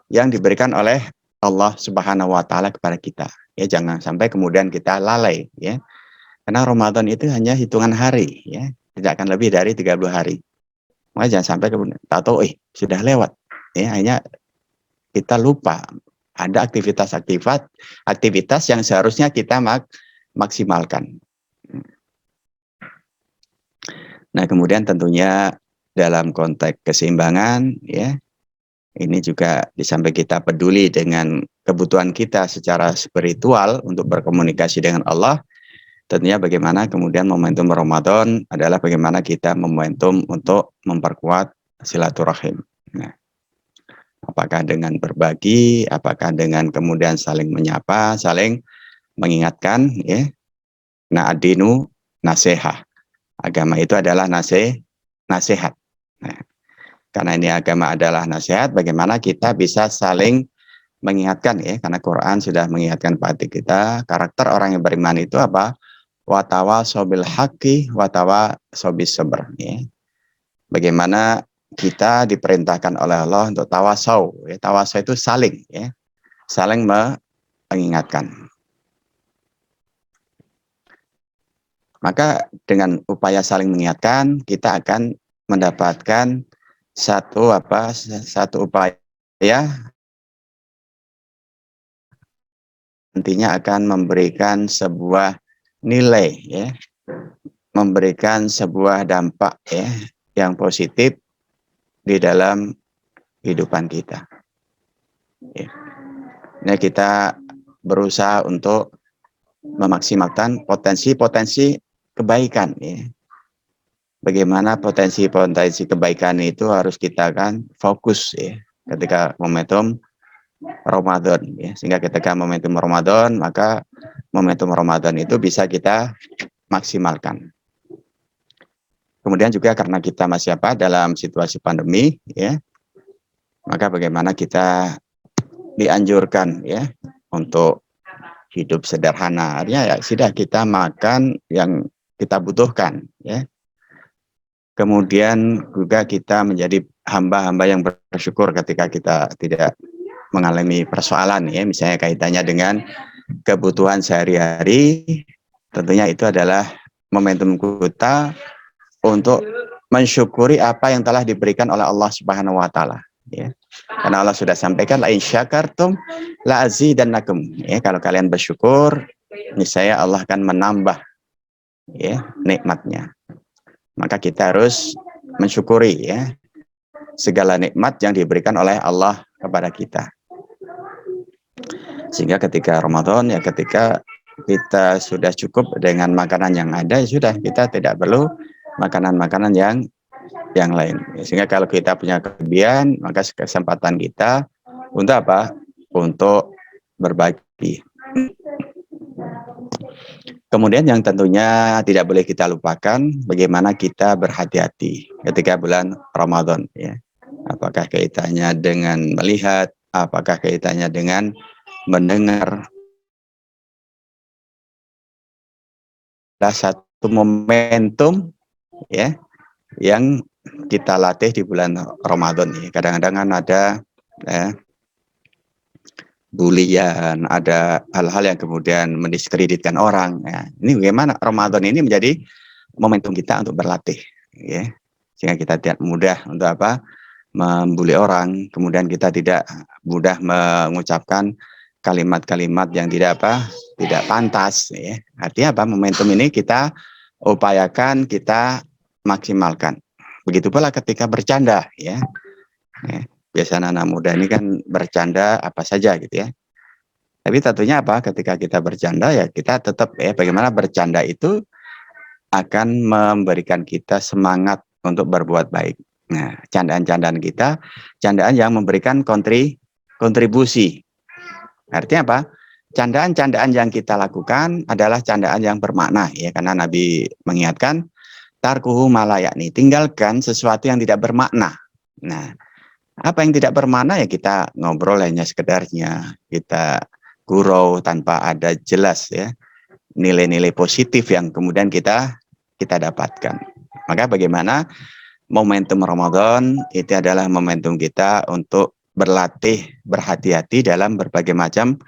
yang diberikan oleh Allah Subhanahu wa Ta'ala kepada kita. Ya, jangan sampai kemudian kita lalai ya. Karena Ramadan itu hanya hitungan hari ya, tidak akan lebih dari 30 hari. Maka jangan sampai kemudian tahu sudah lewat ya, hanya kita lupa ada aktivitas yang seharusnya kita maksimalkan. Nah, kemudian tentunya dalam konteks keseimbangan ya, ini juga disampaikan kita peduli dengan kebutuhan kita secara spiritual untuk berkomunikasi dengan Allah. Tentunya bagaimana kemudian momentum Ramadan adalah bagaimana kita momentum untuk memperkuat silaturahim. Nah, apakah dengan berbagi, apakah dengan kemudian saling menyapa, saling mengingatkan ya. Nah, adinu nasihah. Agama itu adalah nasihat. Nah, karena ini agama adalah nasihat, bagaimana kita bisa saling mengingatkan ya, karena Quran sudah mengingatkan pada kita, karakter orang yang beriman itu apa? Watawa sobil haki, watawa sobis sabr ya. Bagaimana kita diperintahkan oleh Allah untuk tawasau ya. Tawasau itu saling ya, saling mengingatkan. Maka dengan upaya saling mengingatkan, kita akan mendapatkan satu upaya nantinya akan memberikan sebuah nilai, ya, memberikan sebuah dampak, ya, yang positif di dalam kehidupan kita. Ya. Nah, kita berusaha untuk memaksimalkan potensi-potensi kebaikan, ya. Bagaimana potensi-potensi kebaikan itu harus kita kan fokus, ya, ketika momentum Ramadan, ya. Sehingga ketika momentum Ramadan, maka momentum Ramadan itu bisa kita maksimalkan. Kemudian juga karena kita masih dalam situasi pandemi, ya, maka bagaimana kita dianjurkan, ya, untuk hidup sederhana. Artinya ya sudah, kita makan yang kita butuhkan, ya. Kemudian juga kita menjadi hamba-hamba yang bersyukur ketika kita tidak mengalami persoalan, ya, misalnya kaitannya dengan kebutuhan sehari-hari. Tentunya itu adalah momentum kita untuk mensyukuri apa yang telah diberikan oleh Allah Subhanahu wa taala, ya. Karena Allah sudah sampaikan, la in syakartum la azidannakum, ya, kalau kalian bersyukur niscaya Allah akan menambah, ya, nikmatnya. Maka kita harus mensyukuri, ya, segala nikmat yang diberikan oleh Allah kepada kita. Sehingga ketika Ramadan, ya, ketika kita sudah cukup dengan makanan yang ada, ya sudah, kita tidak perlu makanan-makanan yang lain. Sehingga kalau kita punya kelebihan, maka kesempatan kita untuk apa? Untuk berbagi. Kemudian yang tentunya tidak boleh kita lupakan, bagaimana kita berhati-hati ketika bulan Ramadan, ya. Apakah kaitannya dengan melihat, apakah kaitannya dengan mendengar. Ada satu momentum, ya, yang kita latih di bulan Ramadan. Kadang-kadang kan ada, ya, bulian, ada hal-hal yang kemudian mendiskreditkan orang. Ya. Ini bagaimana Ramadan ini menjadi momentum kita untuk berlatih, ya. Sehingga kita tidak mudah untuk apa? Membuli orang, kemudian kita tidak mudah mengucapkan kalimat-kalimat yang tidak pantas, ya. Artinya apa? Momentum ini kita upayakan, kita maksimalkan. Begitu pula ketika bercanda, ya. Biasanya anak muda ini kan bercanda apa saja gitu, ya. Tapi tentunya apa? Ketika kita bercanda, ya kita tetap, ya, bagaimana bercanda itu akan memberikan kita semangat untuk berbuat baik. Nah, candaan-candaan kita, candaan yang memberikan kontribusi. Artinya apa? Candaan-candaan yang kita lakukan adalah candaan yang bermakna, ya, karena Nabi mengingatkan, tarkuhu malayakni, tinggalkan sesuatu yang tidak bermakna. Nah, apa yang tidak bermakna, ya kita ngobrol hanya sekedarnya, kita gurau tanpa ada jelas, ya, nilai-nilai positif yang kemudian kita dapatkan. Maka bagaimana momentum Ramadan itu adalah momentum kita untuk berlatih, berhati-hati dalam berbagai macam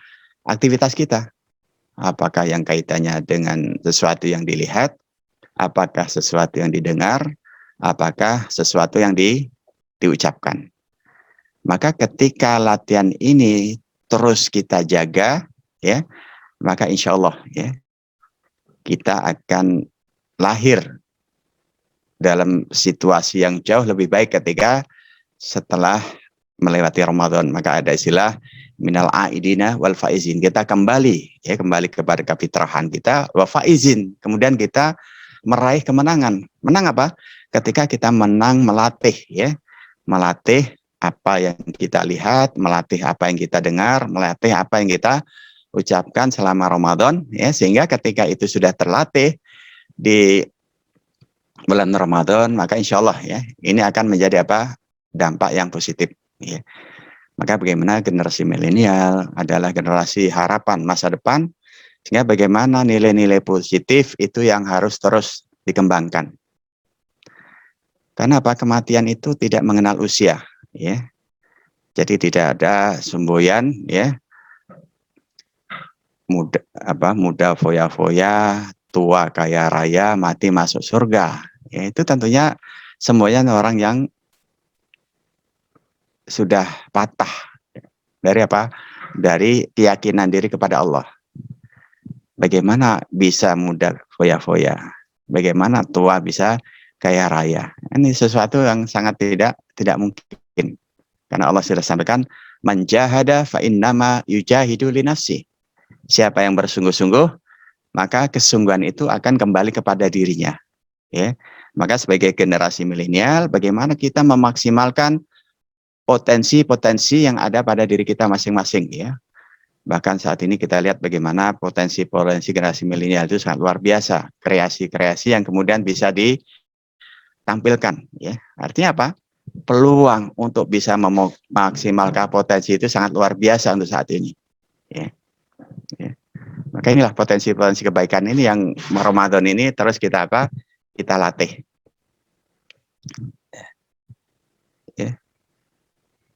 aktivitas kita. Apakah yang kaitannya dengan sesuatu yang dilihat, apakah sesuatu yang didengar, apakah sesuatu yang diucapkan. Maka ketika latihan ini terus kita jaga, ya, maka insya Allah, ya, kita akan lahir dalam situasi yang jauh lebih baik ketika setelah melewati Ramadan. Maka ada istilah minal aidina wal faizin. Kita kembali, ya, kembali kepada kefitrahan kita, wa faizin. Kemudian kita meraih kemenangan. Menang apa? Ketika kita menang melatih, ya. Melatih apa yang kita lihat, melatih apa yang kita dengar, melatih apa yang kita ucapkan selama Ramadan, ya, sehingga ketika itu sudah terlatih di bulan Ramadan, maka insya Allah, ya, ini akan menjadi apa? Dampak yang positif, ya. Maka bagaimana generasi milenial adalah generasi harapan masa depan, sehingga bagaimana nilai-nilai positif itu yang harus terus dikembangkan. Karena apa? Kematian itu tidak mengenal usia, ya. Jadi tidak ada semboyan, ya, muda foya-foya, tua kaya raya, mati masuk surga. Ya, itu tentunya semboyan orang yang sudah patah dari apa? dari keyakinan diri kepada Allah. Bagaimana bisa muda foya-foya? Bagaimana tua bisa kaya raya? Ini sesuatu yang sangat tidak mungkin. Karena Allah sudah sampaikan, man jahada fa innama yujahidu li nafsi. Siapa yang bersungguh-sungguh, maka kesungguhan itu akan kembali kepada dirinya. Ya. Maka sebagai generasi milenial, bagaimana kita memaksimalkan potensi-potensi yang ada pada diri kita masing-masing, ya. Bahkan saat ini kita lihat bagaimana potensi-potensi generasi milenial itu sangat luar biasa, kreasi-kreasi yang kemudian bisa ditampilkan, ya. Artinya apa? Peluang untuk bisa memaksimalkan potensi itu sangat luar biasa untuk saat ini, ya. Ya. Maka inilah potensi-potensi kebaikan ini yang Ramadan ini terus kita apa? Kita latih. Ya.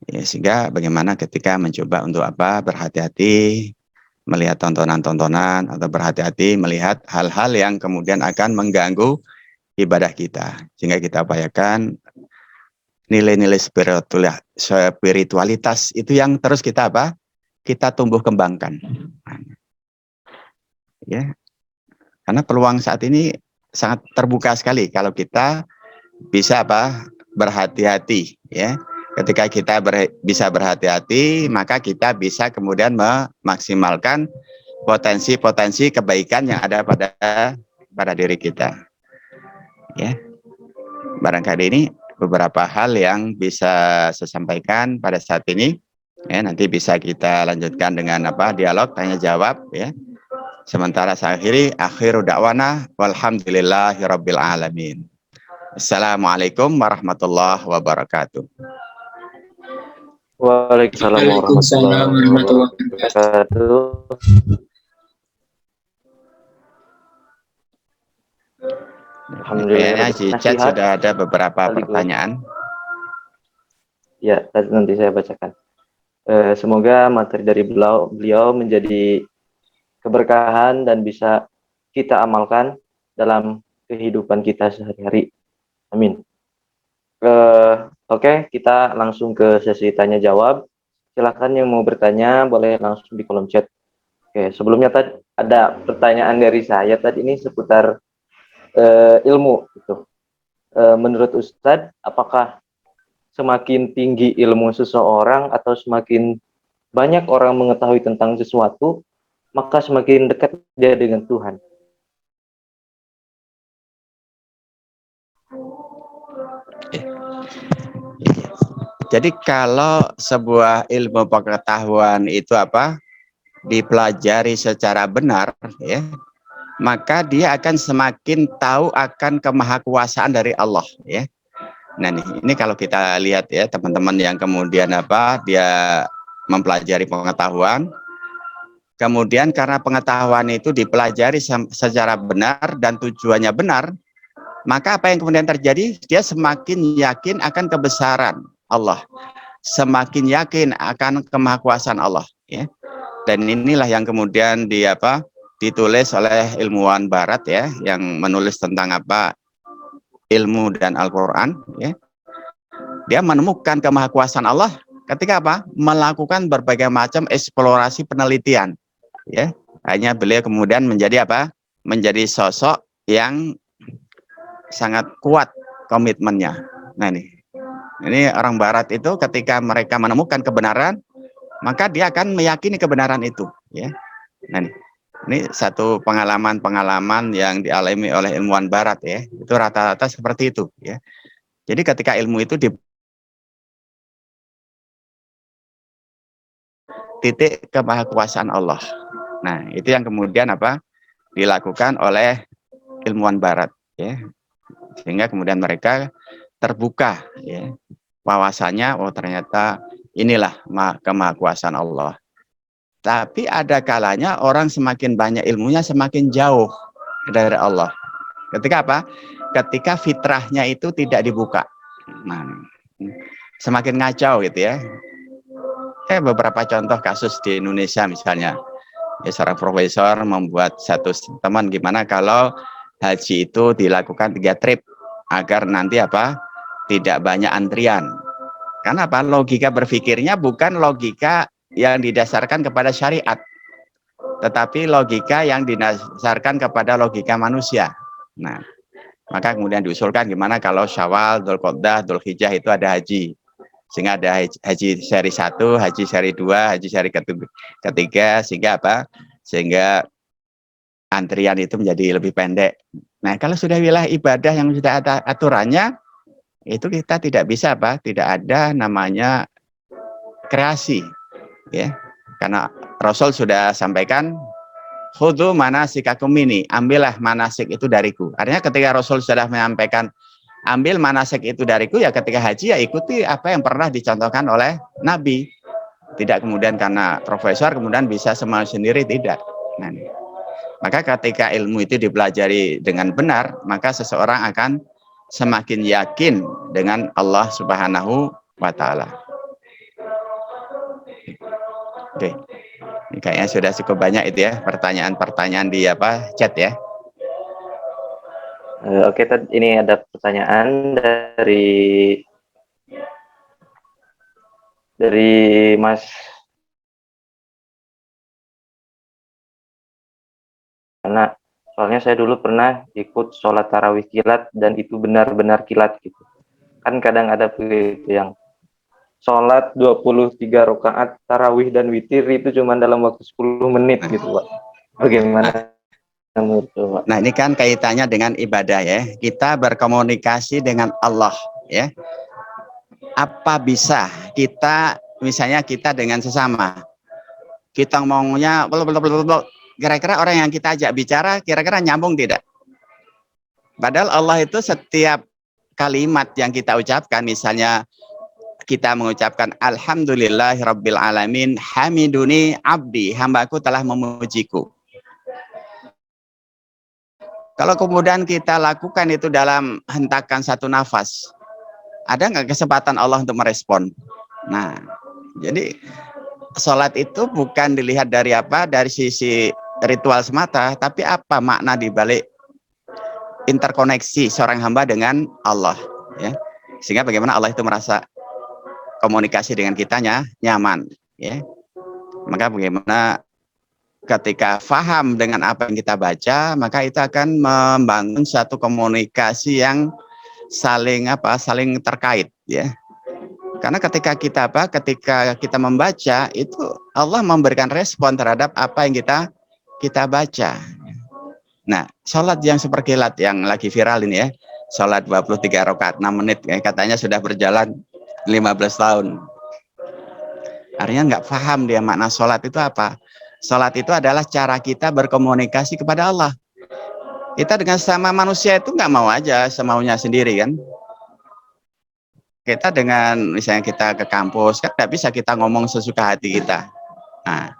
Ya, sehingga bagaimana ketika mencoba untuk apa? Berhati-hati melihat tontonan-tontonan atau berhati-hati melihat hal-hal yang kemudian akan mengganggu ibadah kita. Sehingga kita upayakan nilai-nilai spiritualitas itu yang terus kita apa? Kita tumbuh kembangkan. Ya. Karena peluang saat ini sangat terbuka sekali kalau kita bisa apa? Berhati-hati, ya. Ketika kita bisa berhati-hati, maka kita bisa kemudian memaksimalkan potensi-potensi kebaikan yang ada pada diri kita. Ya. Barangkali ini beberapa hal yang bisa saya sampaikan pada saat ini. Ya, nanti bisa kita lanjutkan dengan apa? Dialog tanya jawab, ya. Sementara saya akhiri, akhiru da'wana walhamdulillahirabbil alamin. Assalamualaikum warahmatullahi wabarakatuh. Waalaikumsalam Waalaikumsalam warahmatullahi wabarakatuh. wabarakatuh. Alhamdulillah. Kayaknya di chat Nasihat sudah ada beberapa sekaligus. pertanyaan. Ya, nanti saya bacakan. Semoga materi dari beliau menjadi keberkahan dan bisa kita amalkan dalam kehidupan kita sehari-hari. Amin. Oke, kita langsung ke sesi tanya jawab. Silakan yang mau bertanya boleh langsung di kolom chat. Oke, sebelumnya tadi ada pertanyaan dari saya tadi ini seputar ilmu gitu. Menurut Ustadz, apakah semakin tinggi ilmu seseorang atau semakin banyak orang mengetahui tentang sesuatu, maka semakin dekat dia dengan Tuhan? Jadi kalau sebuah ilmu pengetahuan itu apa? Dipelajari secara benar, ya, maka dia akan semakin tahu akan kemahakuasaan dari Allah, ya. Nah, ini kalau kita lihat ya teman-teman yang kemudian apa? Dia mempelajari pengetahuan, kemudian karena pengetahuan itu dipelajari secara benar dan tujuannya benar, maka apa yang kemudian terjadi? Dia semakin yakin akan kebesaran Allah, semakin yakin akan kemahakuasaan Allah, ya. Dan inilah yang kemudian ditulis oleh ilmuwan Barat, ya, yang menulis tentang apa? Ilmu dan Al-Quran, ya. Dia menemukan kemahakuasaan Allah ketika apa? Melakukan berbagai macam eksplorasi penelitian, ya. Hanya beliau kemudian menjadi apa? Menjadi sosok yang sangat kuat komitmennya. Nah, ini orang Barat itu ketika mereka menemukan kebenaran, maka dia akan meyakini kebenaran itu, ya. Nah, ini satu pengalaman-pengalaman yang dialami oleh ilmuwan Barat, ya. Itu rata-rata seperti itu, ya. Jadi ketika ilmu itu di titik kemahakuasaan Allah. Nah, itu yang kemudian apa? Dilakukan oleh ilmuwan Barat, ya. Sehingga kemudian mereka terbuka, ya. Wawasannya, oh ternyata inilah kemahakuasaan Allah. Tapi ada kalanya orang semakin banyak ilmunya semakin jauh dari Allah. Ketika apa? Ketika fitrahnya itu tidak dibuka. Nah, semakin ngacau gitu, ya. Beberapa contoh kasus di Indonesia misalnya. Ya, seorang profesor membuat satu teman gimana kalau haji itu dilakukan 3 trip agar nanti apa? Tidak banyak antrian. Karena apa? Logika berpikirnya bukan logika yang didasarkan kepada syariat, tetapi logika yang didasarkan kepada logika manusia. Nah, maka kemudian diusulkan gimana kalau Syawal, Dzulqa'dah, Dzulhijjah itu ada haji. Sehingga ada haji seri 1, haji seri 2, haji seri ketiga, sehingga apa? Sehingga antrian itu menjadi lebih pendek. Nah, kalau sudah wilayah ibadah yang sudah ada aturannya, itu kita tidak bisa apa? Tidak ada namanya kreasi, ya. Karena Rasul sudah sampaikan, khudhu manasikakum ini, ambillah manasik itu dariku. Artinya ketika Rasul sudah menyampaikan ambil manasik itu dariku, ya ketika haji ya ikuti apa yang pernah dicontohkan oleh Nabi. Tidak kemudian karena profesor kemudian bisa semau sendiri, tidak. Nah, maka ketika ilmu itu dipelajari dengan benar, maka seseorang akan semakin yakin dengan Allah Subhanahu wa Ta'ala. Oke, ini kayaknya sudah cukup banyak itu ya pertanyaan-pertanyaan di chat ya. Oke, ini ada pertanyaan dari Mas. Karena soalnya saya dulu pernah ikut sholat tarawih kilat dan itu benar-benar kilat gitu. Kan kadang ada begitu yang sholat 23 rakaat tarawih dan witir itu cuma dalam waktu 10 menit gitu, Pak. Bagaimana? Nah, ini kan kaitannya dengan ibadah ya. Kita berkomunikasi dengan Allah ya. Apa bisa kita, misalnya kita dengan sesama, kita ngomongnya kira-kira orang yang kita ajak bicara kira-kira nyambung tidak? Padahal Allah itu setiap kalimat yang kita ucapkan, misalnya kita mengucapkan alhamdulillahirabbil alamin hamiduni abdi, hambaku telah memujiku. Kalau kemudian kita lakukan itu dalam hentakan satu nafas, ada nggak kesempatan Allah untuk merespon? Nah, jadi sholat itu bukan dilihat dari dari sisi ritual semata, tapi apa makna dibalik interkoneksi seorang hamba dengan Allah, ya. Sehingga bagaimana Allah itu merasa komunikasi dengan kitanya nyaman, ya. Maka bagaimana ketika faham dengan apa yang kita baca, maka itu akan membangun satu komunikasi yang saling terkait, ya. Karena ketika kita membaca itu Allah memberikan respon terhadap apa yang kita baca. Nah, sholat yang seperkilat yang lagi viral ini ya, sholat 23 rakaat 6 menit, katanya sudah berjalan 15 tahun. Artinya nggak paham dia makna sholat itu apa. Sholat itu adalah cara kita berkomunikasi kepada Allah. Kita dengan sama manusia itu nggak mau aja semaunya sendiri kan. Kita dengan misalnya kita ke kampus kan nggak bisa kita ngomong sesuka hati kita. Nah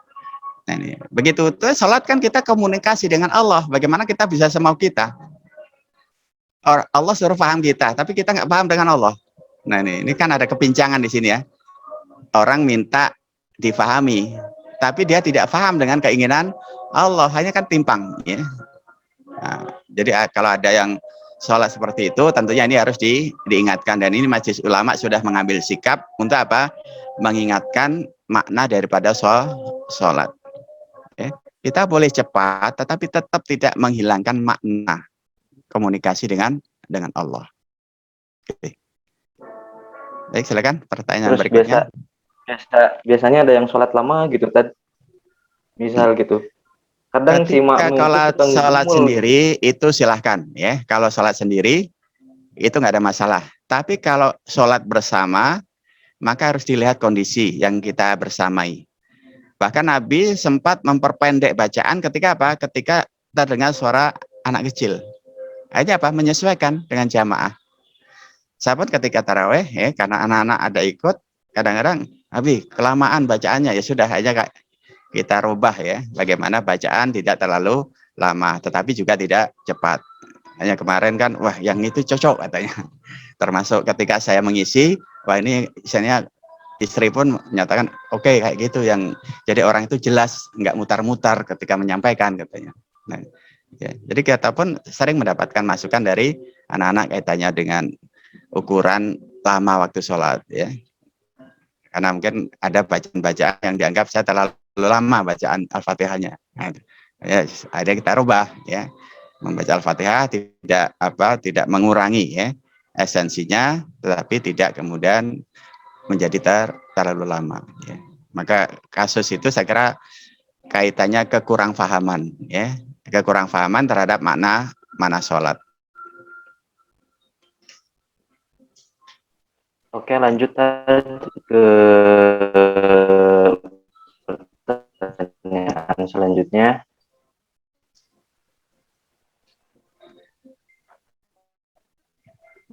ini begitu tuh sholat kan kita komunikasi dengan Allah. Bagaimana kita bisa semau kita? Allah suruh paham kita, tapi kita nggak paham dengan Allah. Nah ini kan ada kepincangan di sini ya. Orang minta difahami, tapi dia tidak paham dengan keinginan Allah, hanya kan timpang ya. Nah, jadi kalau ada yang sholat seperti itu, tentunya ini harus diingatkan, dan ini Majelis Ulama sudah mengambil sikap untuk apa? Mengingatkan makna daripada sholat. Ya. Kita boleh cepat, tetapi tetap tidak menghilangkan makna komunikasi dengan Allah. Oke. Baik, silakan pertanyaan Terus berikutnya. Biasanya ada yang sholat lama gitu kan, misal gitu. Kadang si kalau sholat sendiri itu silahkan ya. Kalau sholat sendiri itu nggak ada masalah. Tapi kalau sholat bersama, maka harus dilihat kondisi yang kita bersamai. Bahkan Nabi sempat memperpendek bacaan ketika apa? Ketika terdengar suara anak kecil. Akhirnya apa? Menyesuaikan dengan jamaah. Sahabat ketika taraweh ya, karena anak-anak ada ikut, kadang-kadang Abi kelamaan bacaannya, ya sudah aja Kak, kita rubah ya, bagaimana bacaan tidak terlalu lama tetapi juga tidak cepat. Hanya kemarin kan, wah yang itu cocok katanya. Termasuk ketika saya mengisi, wah ini misalnya istri pun menyatakan oke, kayak gitu, yang jadi orang itu jelas, nggak mutar-mutar ketika menyampaikan katanya. Nah, ya, jadi kita pun sering mendapatkan masukan dari anak-anak kaitannya dengan ukuran lama waktu sholat ya. karena mungkin ada bacaan-bacaan yang dianggap saya terlalu lama bacaan Al-Fatihahnya. Nah, ya, ada kita rubah ya, membaca Al-Fatihah tidak mengurangi ya esensinya, tetapi tidak kemudian menjadi terlalu lama ya. Maka kasus itu saya kira kaitannya kekurangfahaman ya, kekurangfahaman terhadap makna sholat. Oke, lanjut ke pertanyaan selanjutnya.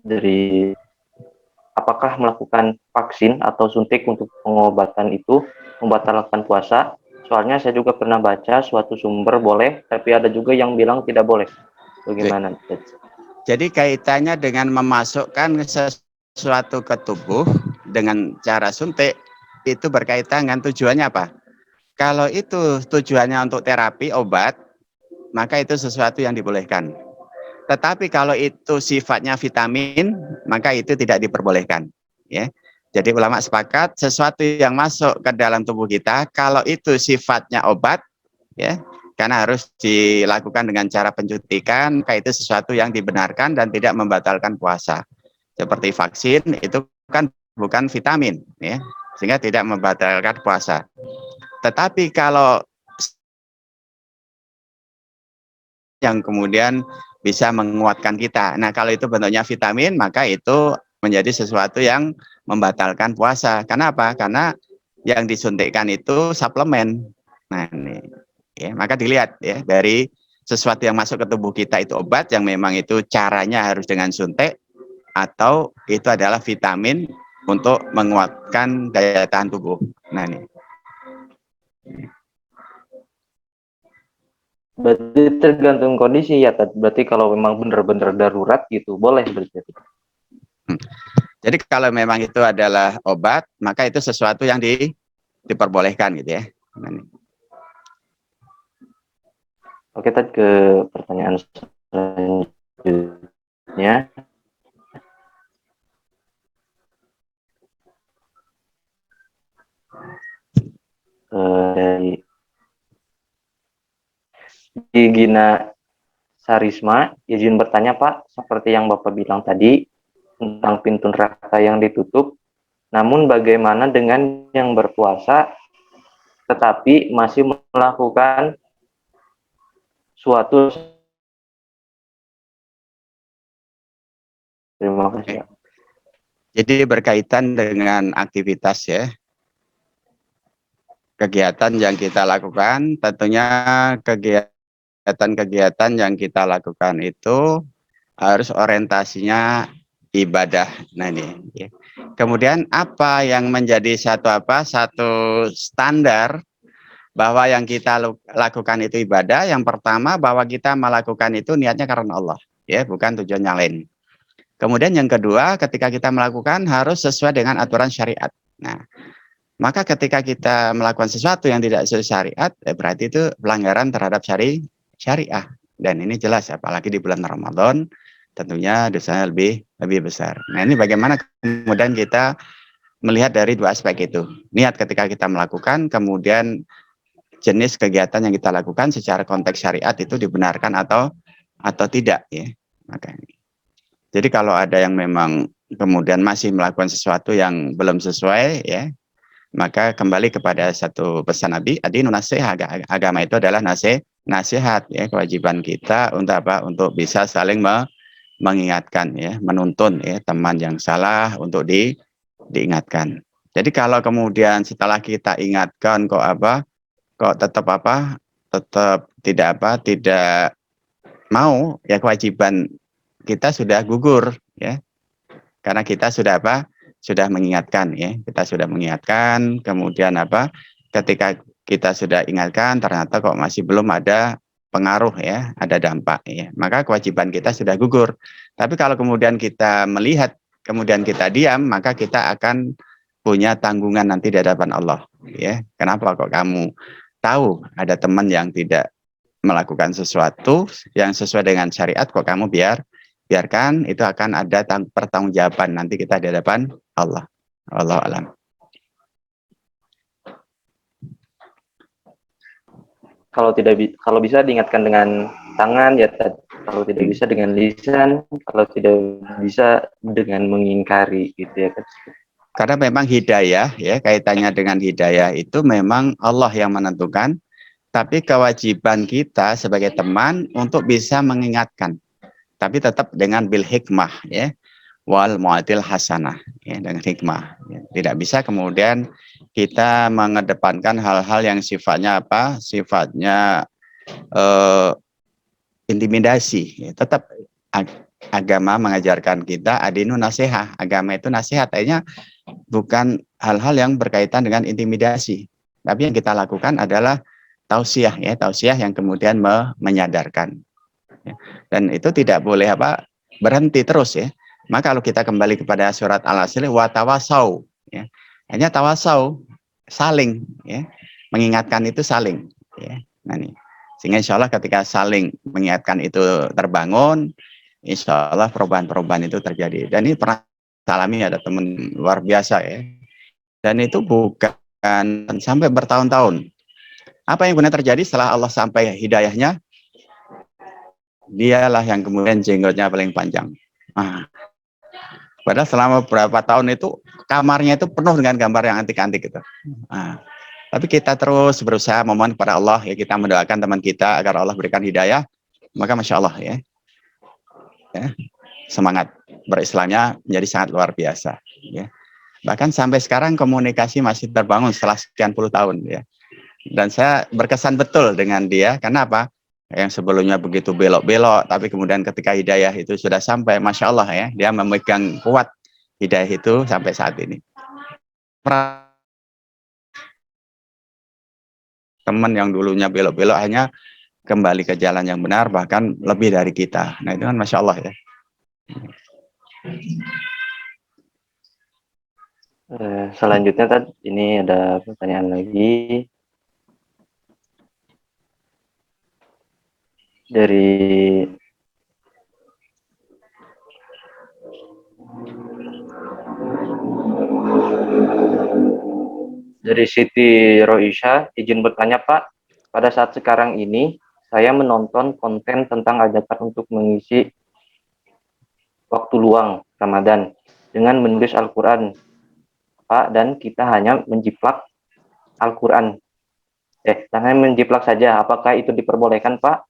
Dari apakah melakukan vaksin atau suntik untuk pengobatan itu membatalkan puasa? Soalnya saya juga pernah baca suatu sumber boleh, tapi ada juga yang bilang tidak boleh. Bagaimana? Jadi kaitannya dengan memasukkan sesuatu ke tubuh dengan cara suntik itu berkaitan dengan tujuannya apa? Kalau itu tujuannya untuk terapi, obat, maka itu sesuatu yang dibolehkan. Tetapi kalau itu sifatnya vitamin, maka itu tidak diperbolehkan. Ya. Jadi ulama sepakat sesuatu yang masuk ke dalam tubuh kita, kalau itu sifatnya obat, ya, karena harus dilakukan dengan cara penyuntikan, maka itu sesuatu yang dibenarkan dan tidak membatalkan puasa. Seperti vaksin itu kan bukan vitamin, ya, sehingga tidak membatalkan puasa. Tetapi kalau yang kemudian bisa menguatkan kita. Nah, kalau itu bentuknya vitamin, maka itu menjadi sesuatu yang membatalkan puasa. Karena apa? Karena yang disuntikkan itu suplemen. Nah, ini ya, maka dilihat ya dari sesuatu yang masuk ke tubuh kita itu obat yang memang itu caranya harus dengan suntik atau itu adalah vitamin untuk menguatkan daya tahan tubuh. Nah, ini. Berarti tergantung kondisi ya, berarti kalau memang benar-benar darurat gitu, boleh berarti. Jadi kalau memang itu adalah obat, maka itu sesuatu yang diperbolehkan gitu ya. Oke, tadi ke pertanyaan selanjutnya. Dari Gina Sarisma, izin bertanya Pak, seperti yang Bapak bilang tadi tentang pintu neraka yang ditutup, namun bagaimana dengan yang berpuasa tetapi masih melakukan suatu. Terima kasih. Jadi berkaitan dengan aktivitas ya, kegiatan yang kita lakukan, tentunya kegiatan-kegiatan yang kita lakukan itu harus orientasinya ibadah. Nah ini. Ya. Kemudian apa yang menjadi satu standar bahwa yang kita lakukan itu ibadah? Yang pertama bahwa kita melakukan itu niatnya karena Allah, ya, bukan tujuan yang lain. Kemudian yang kedua, ketika kita melakukan harus sesuai dengan aturan syariat. Nah, maka ketika kita melakukan sesuatu yang tidak sesuai syariat, berarti itu pelanggaran terhadap syariah. Dan ini jelas, apalagi di bulan Ramadan, tentunya dosanya lebih besar. Nah, ini bagaimana kemudian kita melihat dari dua aspek itu. Niat ketika kita melakukan, kemudian jenis kegiatan yang kita lakukan secara konteks syariat itu dibenarkan atau tidak ya. Makanya. Jadi kalau ada yang memang kemudian masih melakukan sesuatu yang belum sesuai ya, maka kembali kepada satu pesan Nabi, adinu nasihat, agama itu adalah nasihat ya, kewajiban kita untuk apa? Untuk bisa saling mengingatkan ya, menuntun ya teman yang salah untuk diingatkan. Jadi kalau kemudian setelah kita ingatkan kok tetap tidak mau ya, kewajiban kita sudah gugur ya, karena kita sudah sudah mengingatkan ya, kita sudah mengingatkan, kemudian ketika kita sudah ingatkan ternyata kok masih belum ada pengaruh ya, ada dampak ya, maka kewajiban kita sudah gugur. Tapi kalau kemudian kita melihat kemudian kita diam, maka kita akan punya tanggungan nanti di hadapan Allah ya. Kenapa kok kamu tahu ada teman yang tidak melakukan sesuatu yang sesuai dengan syariat, kok kamu biarkan, itu akan ada pertanggungjawaban nanti kita di hadapan Allah. Allah alam. kalau bisa diingatkan dengan tangan ya, kalau tidak bisa dengan lisan, kalau tidak bisa dengan mengingkari gitu ya kan. Karena memang hidayah ya, kaitannya dengan hidayah itu memang Allah yang menentukan, tapi kewajiban kita sebagai teman untuk bisa mengingatkan, tapi tetap dengan bil hikmah ya, wal mu'adil hasanah ya, dengan hikmah ya. Tidak bisa kemudian kita mengedepankan hal-hal yang sifatnya apa, sifatnya intimidasi ya. Tetap agama mengajarkan kita adinu nasihat, agama itu nasihat, artinya bukan hal-hal yang berkaitan dengan intimidasi, tapi yang kita lakukan adalah tausiah ya, tausiah yang kemudian menyadarkan ya. Dan itu tidak boleh apa, berhenti terus ya. Maka kalau kita kembali kepada surat Al-Asr, wa tawasau ya, hanya tawasau, saling ya, mengingatkan itu saling ya. Nah nih, sehingga insya Allah ketika saling mengingatkan itu terbangun, insya Allah perubahan-perubahan itu terjadi. Dan ini pernah alami, ada teman luar biasa ya, dan itu bukan sampai bertahun-tahun. Apa yang benar terjadi setelah Allah sampai hidayahnya, dialah yang kemudian jenggotnya paling panjang. Nah, padahal selama beberapa tahun itu kamarnya itu penuh dengan gambar yang antik-antik gitu. Nah, tapi kita terus berusaha memohon kepada Allah ya, kita mendoakan teman kita agar Allah berikan hidayah, maka masya Allah ya, semangat berislamnya menjadi sangat luar biasa ya. Bahkan sampai sekarang komunikasi masih terbangun setelah sekian puluh tahun ya. Dan saya berkesan betul dengan dia, karena apa? Yang sebelumnya begitu belok-belok, tapi kemudian ketika hidayah itu sudah sampai, masya Allah ya, dia memegang kuat hidayah itu sampai saat ini. Teman yang dulunya belok-belok hanya kembali ke jalan yang benar, bahkan lebih dari kita. Nah itu kan masya Allah ya. Selanjutnya tadi ini ada pertanyaan lagi dari Siti Roisha. Izin bertanya Pak, pada saat sekarang ini saya menonton konten tentang ajakan untuk mengisi waktu luang Ramadan dengan menulis Al-Quran Pak, dan kita hanya menjiplak Al-Quran. Hanya menjiplak saja. Apakah itu diperbolehkan Pak?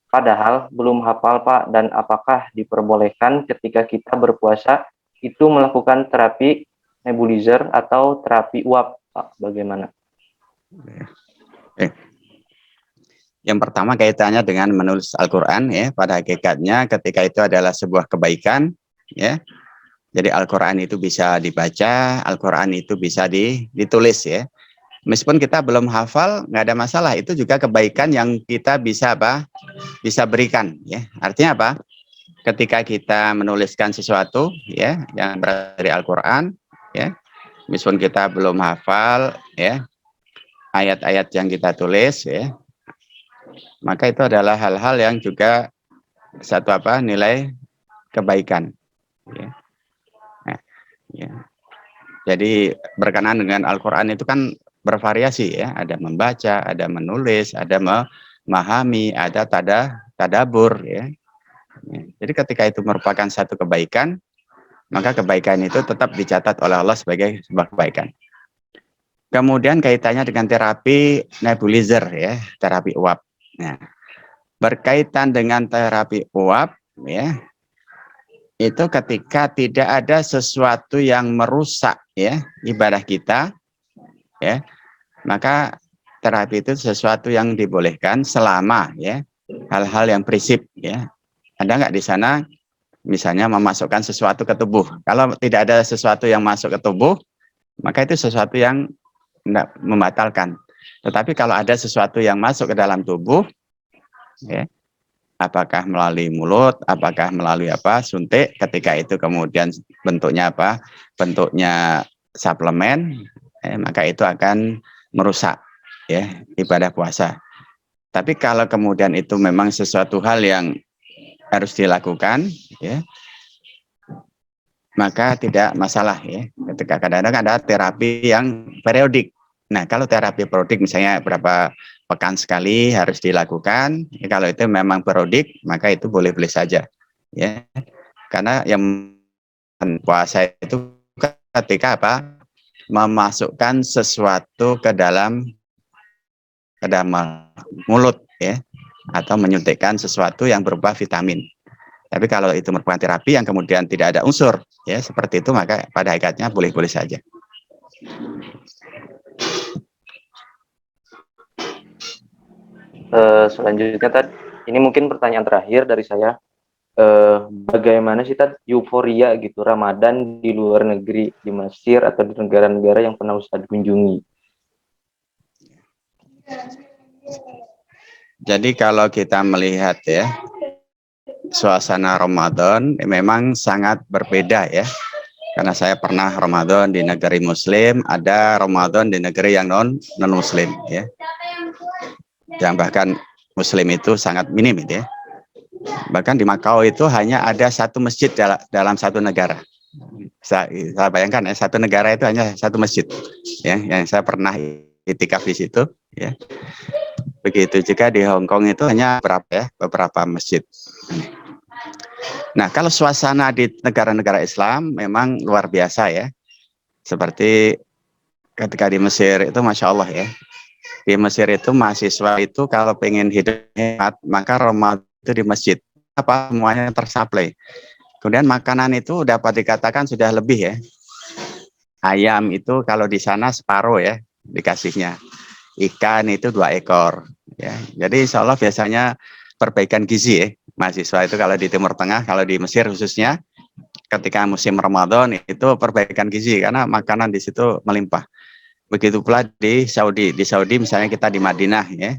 Padahal belum hafal Pak. Dan apakah diperbolehkan ketika kita berpuasa itu melakukan terapi nebulizer atau terapi uap Pak? Bagaimana? Yang pertama kaitannya dengan menulis Al-Quran ya, pada hakikatnya ketika itu adalah sebuah kebaikan ya. Jadi Al-Quran itu bisa dibaca, Al-Quran itu bisa ditulis ya. Meskipun kita belum hafal, nggak ada masalah. Itu juga kebaikan yang kita bisa apa? Bisa berikan ya. Artinya apa? Ketika kita menuliskan sesuatu ya yang berasal dari Al-Quran ya, meskipun kita belum hafal ya ayat-ayat yang kita tulis ya, maka itu adalah hal-hal yang juga satu apa? Nilai kebaikan ya. Ya. Jadi berkenaan dengan Al-Quran itu kan bervariasi ya, ada membaca, ada menulis, ada memahami, ada tadabur ya. Jadi ketika itu merupakan satu kebaikan, maka kebaikan itu tetap dicatat oleh Allah sebagai sebuah kebaikan. Kemudian kaitannya dengan terapi nebulizer ya, terapi uap. Nah, berkaitan dengan terapi uap ya, itu ketika tidak ada sesuatu yang merusak ya ibadah kita ya, maka terapi itu sesuatu yang dibolehkan selama ya hal-hal yang prinsip ya. Ada nggak di sana misalnya memasukkan sesuatu ke tubuh? Kalau tidak ada sesuatu yang masuk ke tubuh, maka itu sesuatu yang tidak membatalkan. Tetapi kalau ada sesuatu yang masuk ke dalam tubuh ya, apakah melalui mulut, apakah melalui apa, suntik, ketika itu kemudian bentuknya apa, bentuknya suplemen, maka itu akan merusak ya ibadah puasa. Tapi kalau kemudian itu memang sesuatu hal yang harus dilakukan ya, maka tidak masalah ya. Ketika kadang-kadang ada terapi yang periodik Nah, kalau terapi periodik misalnya berapa pekan sekali harus dilakukan. Ya, kalau itu memang periodik, maka itu boleh-boleh saja. Ya, karena yang puasa itu ketika apa? Memasukkan sesuatu ke dalam mulut, ya, atau menyuntikkan sesuatu yang berupa vitamin. Tapi kalau itu merupakan terapi yang kemudian tidak ada unsur, ya seperti itu, maka pada hakikatnya boleh-boleh saja. Selanjutnya Tad, ini mungkin pertanyaan terakhir dari saya. Bagaimana sih Tad euforia gitu Ramadan di luar negeri, di Mesir atau di negara-negara yang pernah Ustadz kunjungi? Jadi kalau kita melihat ya, suasana Ramadan memang sangat berbeda ya. Karena saya pernah Ramadan di negeri Muslim, ada Ramadan di negeri yang non Muslim ya. Yang bahkan Muslim itu sangat minim ya. Bahkan di Makau itu hanya ada satu masjid dalam satu negara. Saya bayangkan ya, satu negara itu hanya satu masjid ya, yang saya pernah itikaf di situ ya. Begitu juga di Hong Kong itu hanya beberapa masjid. Nah, kalau suasana di negara-negara Islam memang luar biasa ya. Seperti ketika di Mesir itu Masya Allah ya. Di Mesir itu mahasiswa itu kalau pengen hidup hemat, maka Ramadan itu di masjid. Apa semuanya tersuplai. Kemudian makanan itu dapat dikatakan sudah lebih ya. Ayam itu kalau di sana separuh ya dikasihnya. Ikan itu 2 ekor. Ya. Jadi insya Allah biasanya perbaikan gizi ya. Mahasiswa itu kalau di Timur Tengah, kalau di Mesir khususnya, ketika musim Ramadan itu perbaikan gizi karena makanan di situ melimpah. Begitu pula di Saudi. Di Saudi misalnya kita di Madinah ya.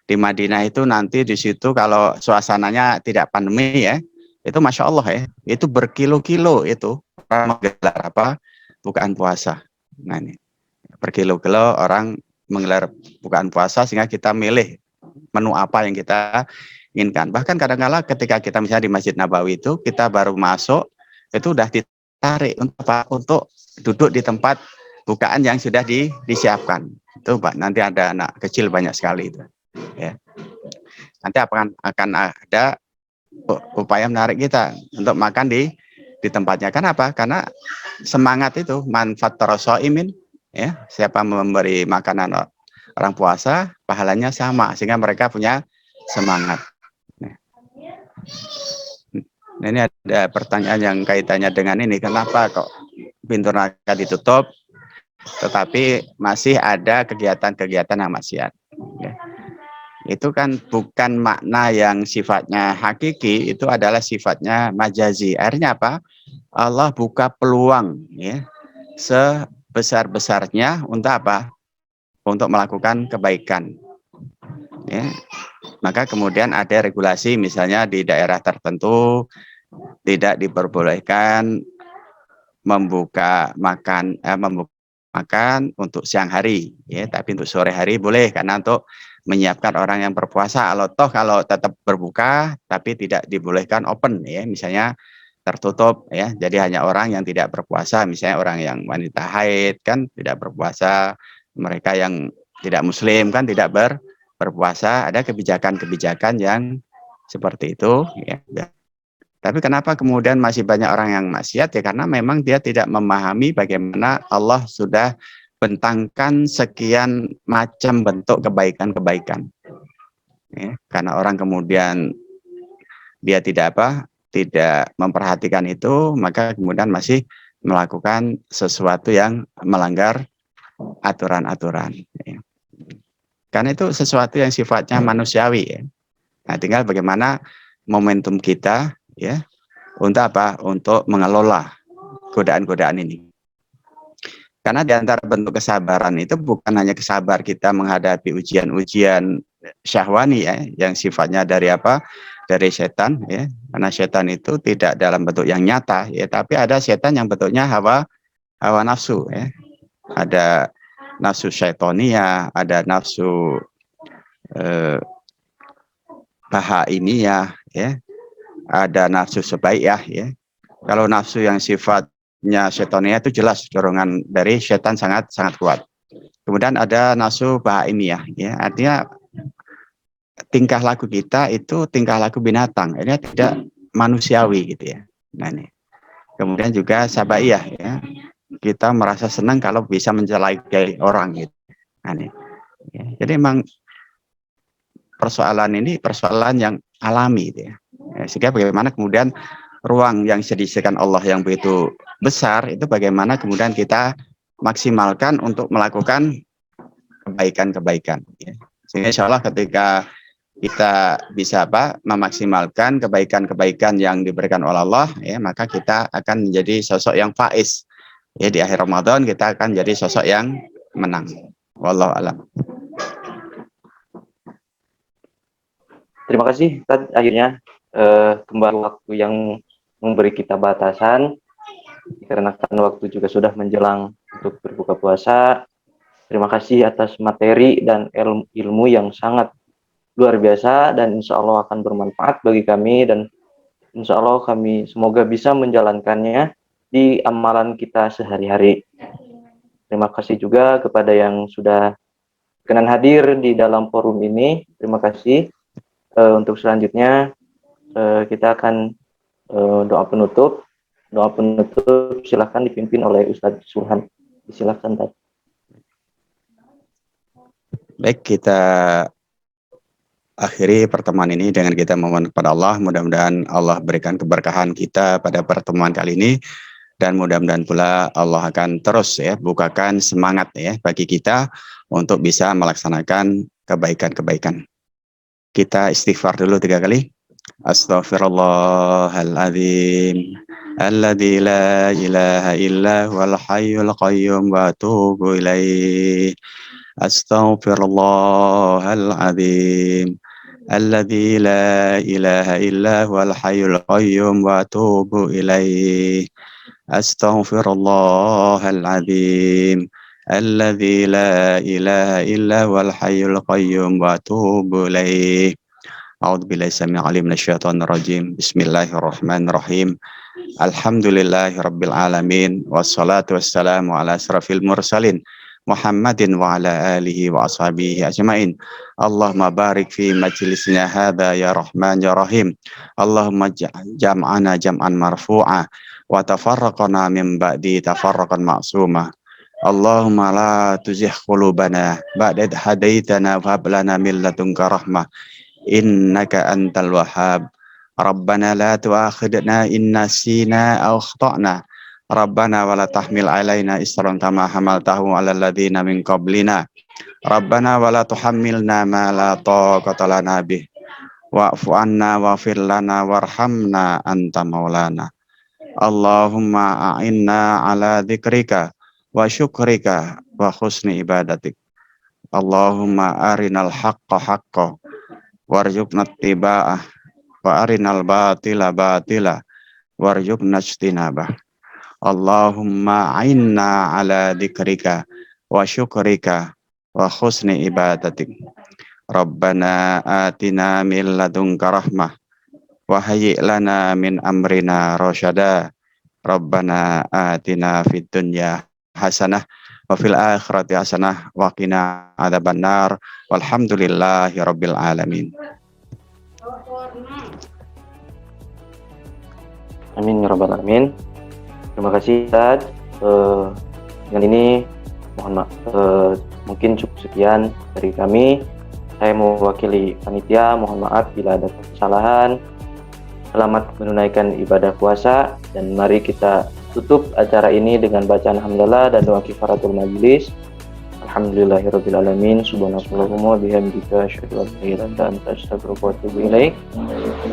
Di Madinah itu nanti di situ kalau suasananya tidak pandemi ya, itu Masya Allah ya, itu berkilo-kilo itu orang menggelar apa? Bukaan puasa. Nah ini, berkilo-kilo orang menggelar bukaan puasa sehingga kita milih menu apa yang kita inginkan. Bahkan kadang-kala ketika kita misalnya di Masjid Nabawi itu kita baru masuk itu udah ditarik untuk apa? Untuk duduk di tempat bukaan yang sudah disiapkan. Itu Pak, nanti ada anak kecil banyak sekali itu. Ya. Nanti akan ada upaya menarik kita untuk makan di tempatnya. Kenapa? Karena semangat itu manfaat imin ya, siapa memberi makanan orang puasa pahalanya sama sehingga mereka punya semangat. Nah, ini ada pertanyaan yang kaitannya dengan ini, kenapa kok pintu neraka ditutup tetapi masih ada kegiatan-kegiatan yang maksiat ya. Itu kan bukan makna yang sifatnya hakiki, itu adalah sifatnya majazi. Akhirnya apa? Allah buka peluang ya sebesar-besarnya untuk apa? Untuk melakukan kebaikan. Ya. Maka kemudian ada regulasi misalnya di daerah tertentu tidak diperbolehkan membuka makan untuk siang hari ya, tapi untuk sore hari boleh karena untuk menyiapkan orang yang berpuasa. Kalau tetap berbuka tapi tidak dibolehkan open ya, misalnya tertutup ya, jadi hanya orang yang tidak berpuasa, misalnya orang yang wanita haid kan tidak berpuasa, mereka yang tidak muslim kan tidak berpuasa, ada kebijakan-kebijakan yang seperti itu ya. Tapi kenapa kemudian masih banyak orang yang maksiat ya, karena memang dia tidak memahami bagaimana Allah sudah bentangkan sekian macam bentuk kebaikan-kebaikan ya, karena orang kemudian dia tidak memperhatikan itu, maka kemudian masih melakukan sesuatu yang melanggar aturan-aturan ya. Karena itu sesuatu yang sifatnya manusiawi ya. Nah, tinggal bagaimana momentum kita ya untuk apa? Untuk mengelola godaan-godaan ini. Karena di antara bentuk kesabaran itu bukan hanya kesabar kita menghadapi ujian-ujian syahwani ya, yang sifatnya dari apa? Dari setan ya. Karena setan itu tidak dalam bentuk yang nyata ya, tapi ada setan yang bentuknya hawa nafsu ya. Ada nafsu syaitonia, ada nafsu bahaimiyah ya. Ada nafsu sebaiyah ya. Kalau nafsu yang sifatnya syaitonia itu jelas dorongan dari setan sangat kuat. Kemudian ada nasu bahaimiyah, ya, artinya tingkah laku kita itu tingkah laku binatang, ini tidak manusiawi gitu ya. Nah ini. Kemudian juga sabaiyah, ya, kita merasa senang kalau bisa mencelakai orang gitu. Nah ini. Ya, jadi memang persoalan ini persoalan yang alami gitu ya. Sehingga bagaimana kemudian ruang yang disediakan Allah yang begitu besar itu bagaimana kemudian kita maksimalkan untuk melakukan kebaikan-kebaikan. Ya. Sehingga insya Allah ketika kita bisa memaksimalkan kebaikan-kebaikan yang diberikan oleh Allah, ya, maka kita akan menjadi sosok yang faiz. Ya, di akhir Ramadan kita akan jadi sosok yang menang. Wallahu a'lam. Terima kasih, Ustaz. Akhirnya kembali waktu yang memberi kita batasan, dikarenakan waktu juga sudah menjelang untuk berbuka puasa. Terima kasih atas materi dan ilmu yang sangat luar biasa, dan insya Allah akan bermanfaat bagi kami, dan insya Allah kami semoga bisa menjalankannya di amalan kita sehari-hari. Terima kasih juga kepada yang sudah berkenan hadir di dalam forum ini. Terima kasih. Untuk selanjutnya kita akan doa penutup. Doa penutup silakan dipimpin oleh Ustadz Surhan. Silakan, Tad. Baik, kita akhiri pertemuan ini dengan kita memohon kepada Allah. Mudah-mudahan Allah berikan keberkahan kita pada pertemuan kali ini, dan mudah-mudahan pula Allah akan terus ya bukakan semangat ya bagi kita untuk bisa melaksanakan kebaikan-kebaikan. Kita istighfar dulu 3 kali. Astaghfirullahaladzim alladzi la ilaha illa huwal hayyul qayyum wa atubu ilaih. Astaghfirullahaladzim alladzi la ilaha illa huwal hayyul qayyum wa atubu ilaih. Astaghfirullahaladzim alladzi la ilaha illa huwal hayyul qayyum wa atubu ilaih. A'udzubillahi samii'il 'aliim minasyaitonir rajiim. Bismillahirrahmanirrahim. Alhamdulillahirabbil alamin, wassalatu wassalamu ala asrafil mursalin Muhammadin wa ala alihi wa ashabihi ajmain. Allahumma barik fi majlisina hadza ya Rahman ya Rahim. Allahumma jam'ana jam'an marfu'a wa tafarraqana min ba'di tafarraqan ma'suma. Allahumma la tuzigh qulubana ba'da idh hadaitana wa hab lana min ladunka rahmah innaka antal wahhab. Rabbana la tu'akhidna in nasina aw akhtana. Rabbana wa la tahmil alaina isran kama hamaltahu 'alal ladzina min qablina. Rabbana wa la tuhammilna ma la taqata lana bih. Wa'fu 'anna waghfir lana warhamna anta maulana. Allahumma a'inna 'ala dzikrika wa syukrika wa husni ibadatik. Allahumma arinal haqqa haqqan warzuqna ittiba'ah wa arinal batila batila warzuqna ijtinabah. Allahumma a'inna 'ala dzikrika wa syukrika wa husni ibadatik. Rabbana atina min ladunka rahmah wa hayyi' lana min amrina rasyada. Rabbana atina fid dunya hasanah wa fil akhirati hasanah wa qina adzabannar. Walhamdulillahi rabbil alamin. Amin ya rabbal alamin. Terima kasih, Ustaz. Dengan ini mohon maaf, mungkin cukup sekian dari kami. Saya mewakili panitia, mohon maaf bila ada kesalahan. Selamat menunaikan ibadah puasa, dan mari kita tutup acara ini dengan bacaan hamdalah dan doa kifaratul majelis. Alhamdulillahirabbil alamin. Subhanallahumma bihamdika asyhadu an la ilaha illa anta astaghfiruka wa atubu ilaik.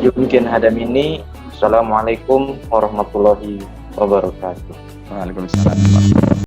Yumkin hadam ini. Assalamualaikum warahmatullahi wabarakatuh. Waalaikumsalam.